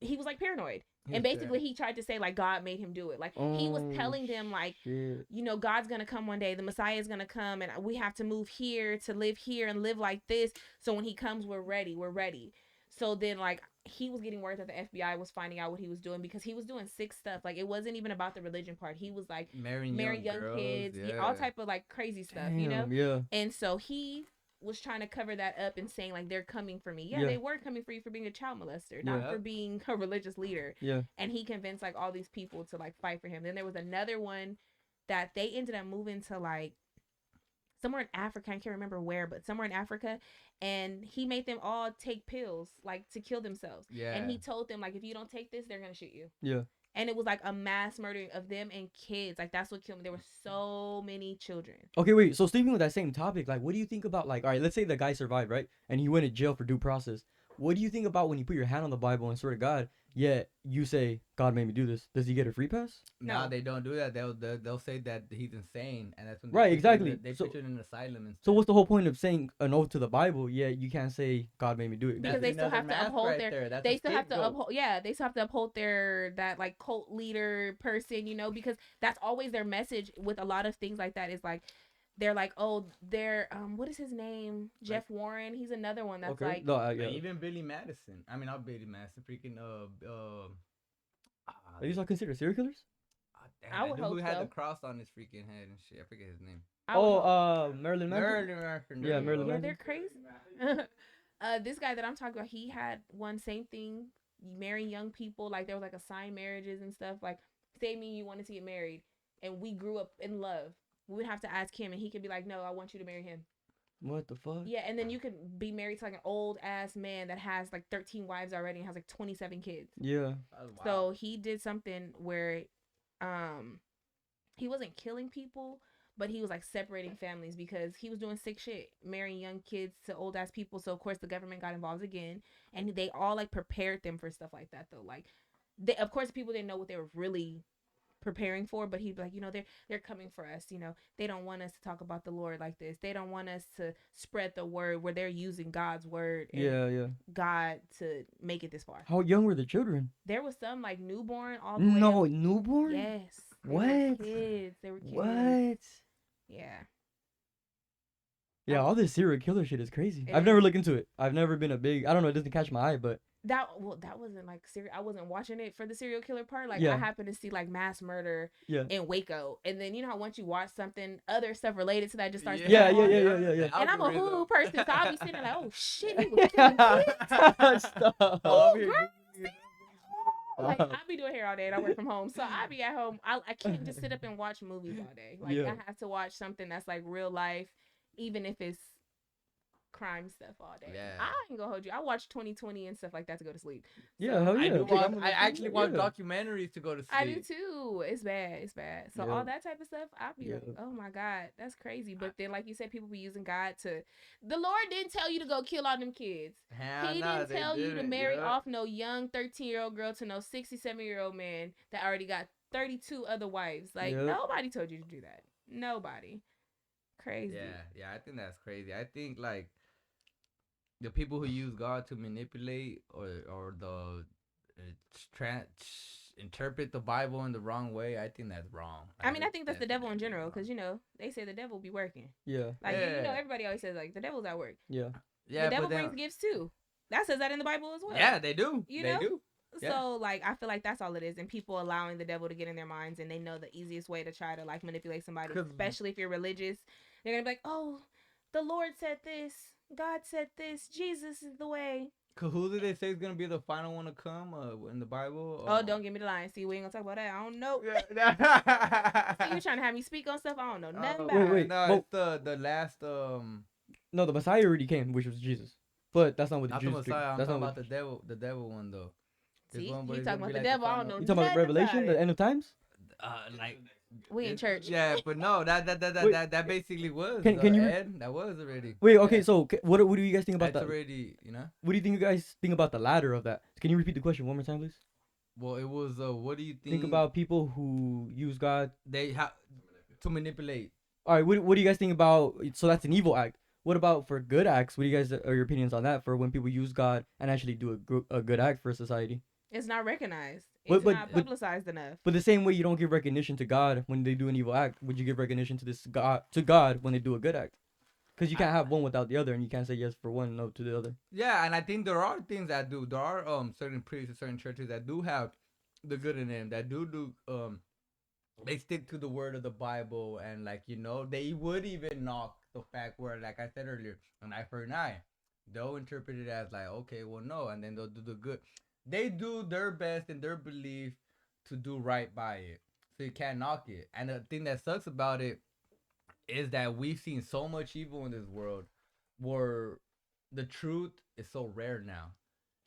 He was like paranoid. And basically he tried to say like God made him do it. Like he was telling them like, shit. you know, God's going to come one day. The Messiah is going to come, and we have to move here to live here and live like this. So when he comes, we're ready. We're ready. So then like he was getting word that the FBI was finding out what he was doing, because he was doing sick stuff. Like it wasn't even about the religion part. He was like marrying young girls, kids, yeah. all type of like crazy stuff, Damn, you know? Yeah. And so he was trying to cover that up and saying like they're coming for me. Yeah, Yeah. they were coming for you for being a child molester, not Yeah. for being a religious leader. Yeah. And he convinced like all these people to like fight for him. Then there was another one that they ended up moving to like somewhere in Africa. I can't remember where, but somewhere in Africa. And he made them all take pills like to kill themselves. Yeah. And he told them like, if you don't take this, they're gonna shoot you. Yeah. And it was like a mass murdering of them and kids. Like that's what killed me. There were so many children. Okay, wait. So sticking with that same topic, like, what do you think about like, all right, let's say the guy survived, right, and he went to jail for due process. What do you think about when you put your hand on the Bible and swear to God, yet you say God made me do this? Does he get a free pass? No, No. they don't do that. They'll say that he's insane, and that's when Right, put you exactly. They So- put you in an asylum. And So what's the whole point of saying an oath to the Bible, yet you can't say God made me do it? Because they still have to uphold they still have to uphold. uphold their that like cult leader person, you know, because that's always their message with a lot of things like that, is like they're like, oh, they're what is his name? Jeff Warren. He's another one that's Okay. like No, yeah. Even Billy Madison. I mean, not Billy Madison. Freaking Are these all considered serial killers? I would hope who had so. the cross on his freaking head and shit. I forget his name. Marilyn Manson. Yeah, Marilyn Yeah, Manson. they're crazy. This guy that I'm talking about, he had one same thing, marrying young people. Like there was like assigned marriages and stuff. Like say me and you wanted to get married, and we grew up in love. We would have to ask him, and he could be like, no, I want you to marry him. What the fuck? Yeah, and then you could be married to like an old ass man that has like 13 wives already and has like 27 kids. Yeah. So he did something where he wasn't killing people, but he was like separating families because he was doing sick shit, marrying young kids to old ass people. So of course the government got involved again, and they all like prepared them for stuff like that though. Like of course people didn't know what they were really preparing for, but he'd be like, you know, they're coming for us, you know, they don't want us to talk about the Lord like this, they don't want us to spread the word, where they're using God's word and Yeah. God to make it this far. How young were the children? There was some like newborn all the way No, up. newborn. Yes. They What? were kids. They were kids. What? Yeah. Yeah, all this serial killer shit is crazy. It I've is. never looked into it. I've never been a big. I don't know. It doesn't catch my eye, but That wasn't like serious. I wasn't watching it for the serial killer part. Like Yeah. I happened to see like mass murder Yeah. in Waco, and then you know how once you watch something, other stuff related to that just starts. to Yeah, come on. yeah. And I'm a Algorithm. Hulu person, so I'll be sitting there like, oh shit, he was killing kids. Stop. Oh, girl. Like I be doing hair all day and I work from home, so I be at home. I can't just sit up and watch movies all day. Like Yeah. I have to watch something that's like real life, even if it's crime stuff all day. Yeah. I ain't gonna hold you. I watch 2020 and stuff like that to go to sleep. Yeah, hell yeah. I actually watch Yeah. documentaries to go to sleep. I do too. It's bad. It's bad. So Yeah. all that type of stuff, I'll be like, Yeah. oh my God, that's crazy. But then, like you said, people be using God to. The Lord didn't tell you to go kill all them kids. Hell He nah, didn't they tell you to didn't, marry yeah. off no young 13-year-old girl to no 67-year-old man that already got 32 other wives. Like Yep. nobody told you to do that. Nobody. Crazy. Yeah, I think that's crazy. I think like the people who use God to manipulate or interpret the Bible in the wrong way, I think that's wrong. I mean, I think that's the devil in definitely general, wrong. because you know they say the devil be working. Yeah. Like you know, Yeah. everybody always says like the devil's at work. Yeah. Yeah, The devil but then, brings gifts too. That says that in the Bible as well. yeah, they do. You they know? do. Yeah. So like I feel like that's all it is, and people allowing the devil to get in their minds, and they know the easiest way to try to like manipulate somebody, 'Cause- especially if you're religious. They're gonna be like, oh, the Lord said this. God said this. Jesus is the way. Who did they say is gonna be the final one to come in the Bible? Oh, don't get me the line. See, we ain't gonna talk about that. I don't know. Yeah. See, you trying to have me speak on stuff I don't know nothing about. Wait. No, Well- it's the last No, the Messiah already came, which was Jesus. But that's not what not the Jesus did. Messiah. I'm That's talking not about the devil one though. There's See, one where you it's talking gonna about be the like devil? I don't final- know. You talking about nothing Revelation, about the it. end of times? like We in it- church. Yeah, but no, Wait. that basically was Can you Ed, that was already. Wait, okay, Yeah. so what do you guys think about That's that? already, you know. What do you guys think about the ladder of that? Can you repeat the question one more time, please? Well, it was. What do you Think about people who use God. they have to manipulate? All right, what do you guys think about? So that's an evil act. What about for good acts? What do you guys are your opinions on that? For when people use God and actually do a good act for society. It's not recognized. But- It's but- not but- publicized enough. But the same way you don't give recognition to God when they do an evil act, would you give recognition to God when they do a good act? Because you can't have one without the other, and you can't say yes for one and no to the other. Yeah, and I think there are things that do. There are certain priests and certain churches that do have the good in them. That do they stick to the word of the Bible, and like they would even knock the fact where, like I said earlier, an eye for an eye. They'll interpret it as like, okay, well no, and then they'll do the good. They do their best in their belief to do right by it, so you can't knock it. And the thing that sucks about it is that we've seen so much evil in this world, where the truth is so rare now.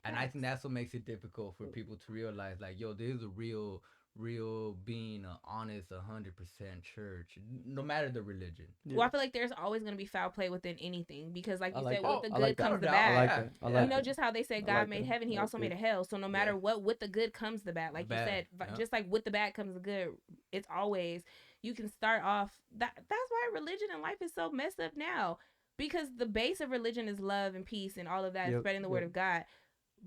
And I think that's what makes it difficult for people to realize, like, yo, this is a real being an honest 100% church, no matter the religion. Yeah. Well, I feel like there's always going to be foul play within anything because, like I you like said, that. with the I good like that. comes the No I bad. like that. I Yeah. like You know, that. just how they say I God like made that. heaven, He That's also made good. a hell. So no matter Yeah. what, with the good comes the bad. Like Bad, you said, yeah. just like with the bad comes the good. It's always you can start off. That's why religion and life is so messed up now, because the base of religion is love and peace and all of that, and Yep, spreading the word yep. of God.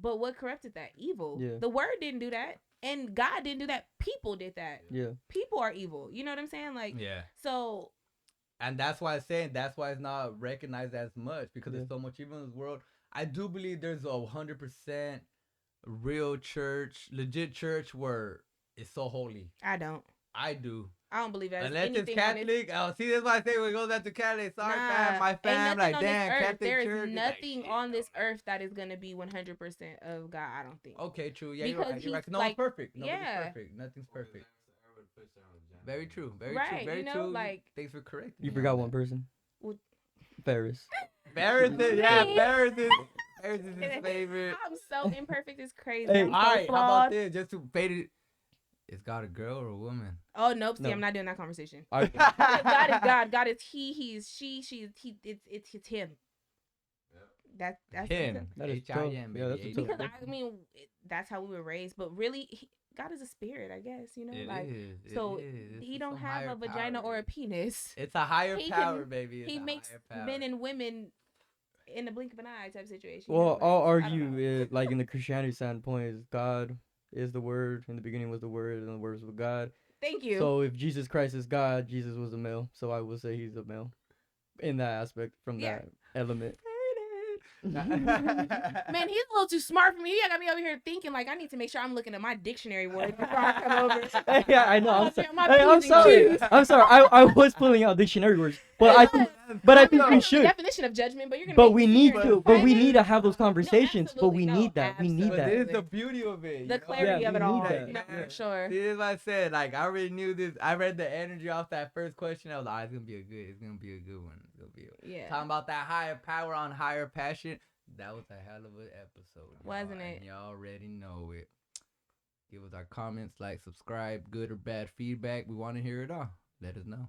But what corrupted that? Evil. Yeah. The word didn't do that, and God didn't do that. People did that. Yeah. People are evil. You know what I'm saying? Like, Yeah. so And that's why I'm saying that's why it's not recognized as much, because Yeah. there's so much evil in this world. I do believe there's 100% real church, legit church where it's so holy. I don't. I do. I don't believe that. Unless it's Catholic. Oh, see, that's why I say when it goes back to Catholic. Sorry, fam. My ain't fam, nothing like, on damn, this earth. Catholic There is church. it's like, nothing shit, on this no. earth that is gonna be 100% of God. I don't think. Okay, true. Yeah, Because you're right. he's No one's like- perfect. Nobody's yeah. perfect. Nothing's perfect. Very true. Very Right, true. Very you know, true. like- Thanks for correcting You me forgot on one that. person. What? Farris. Farris is, yeah, Me? Farris is his favorite. I'm so imperfect. It's crazy. Hey. I'm so All right, how about flawed. this? Just to fade it. Is God a girl or a woman? Oh nope. See, No. I'm not doing that conversation. I, God is God. God is he. He is she. She is he. It's him. That's Him. That is H-I-M, tough. Yeah, that's baby, a tough- because I mean that's how we were raised. But really, God is a spirit. I guess you know. It like is. It so is. It's he just don't some have higher a vagina power. or a penis. It's a higher He power, can- baby. It's He a makes higher power. men and women in the blink of an eye type situation. well, like, I'll I don't argue know. it like in the Christianity standpoint is God is the Word. In the beginning was the Word, and the Word was with God. Thank you. So if Jesus Christ is God, Jesus was a male. So I will say he's a male in that aspect from Yeah. that element. Man, he's a little too smart for me. I got me over here thinking like I need to make sure I'm looking at my dictionary words before I come over. Yeah, I know. I'm Oh, sorry. damn, my Hey, I'm P's and sorry. Q's. I'm sorry. I was pulling out dictionary words, but I think I we know the should. definition of judgment, but you're gonna. But make we me need hear to. it. But we need to have those conversations. But we absolutely, no, need that. We need But that. this is the beauty of it. The you know? clarity Yeah, of it we need all. that. No, Yeah. for sure. See, that's what I said. Like, I already knew this. I read the energy off that first question. I was like, it's gonna be a good one. It's gonna be Yeah. talking about that higher power on higher passion. That was a hell of an episode, Wasn't y'all, it? And y'all already know it. Give us our comments, like, subscribe, good or bad feedback. We want to hear it all. Let us know.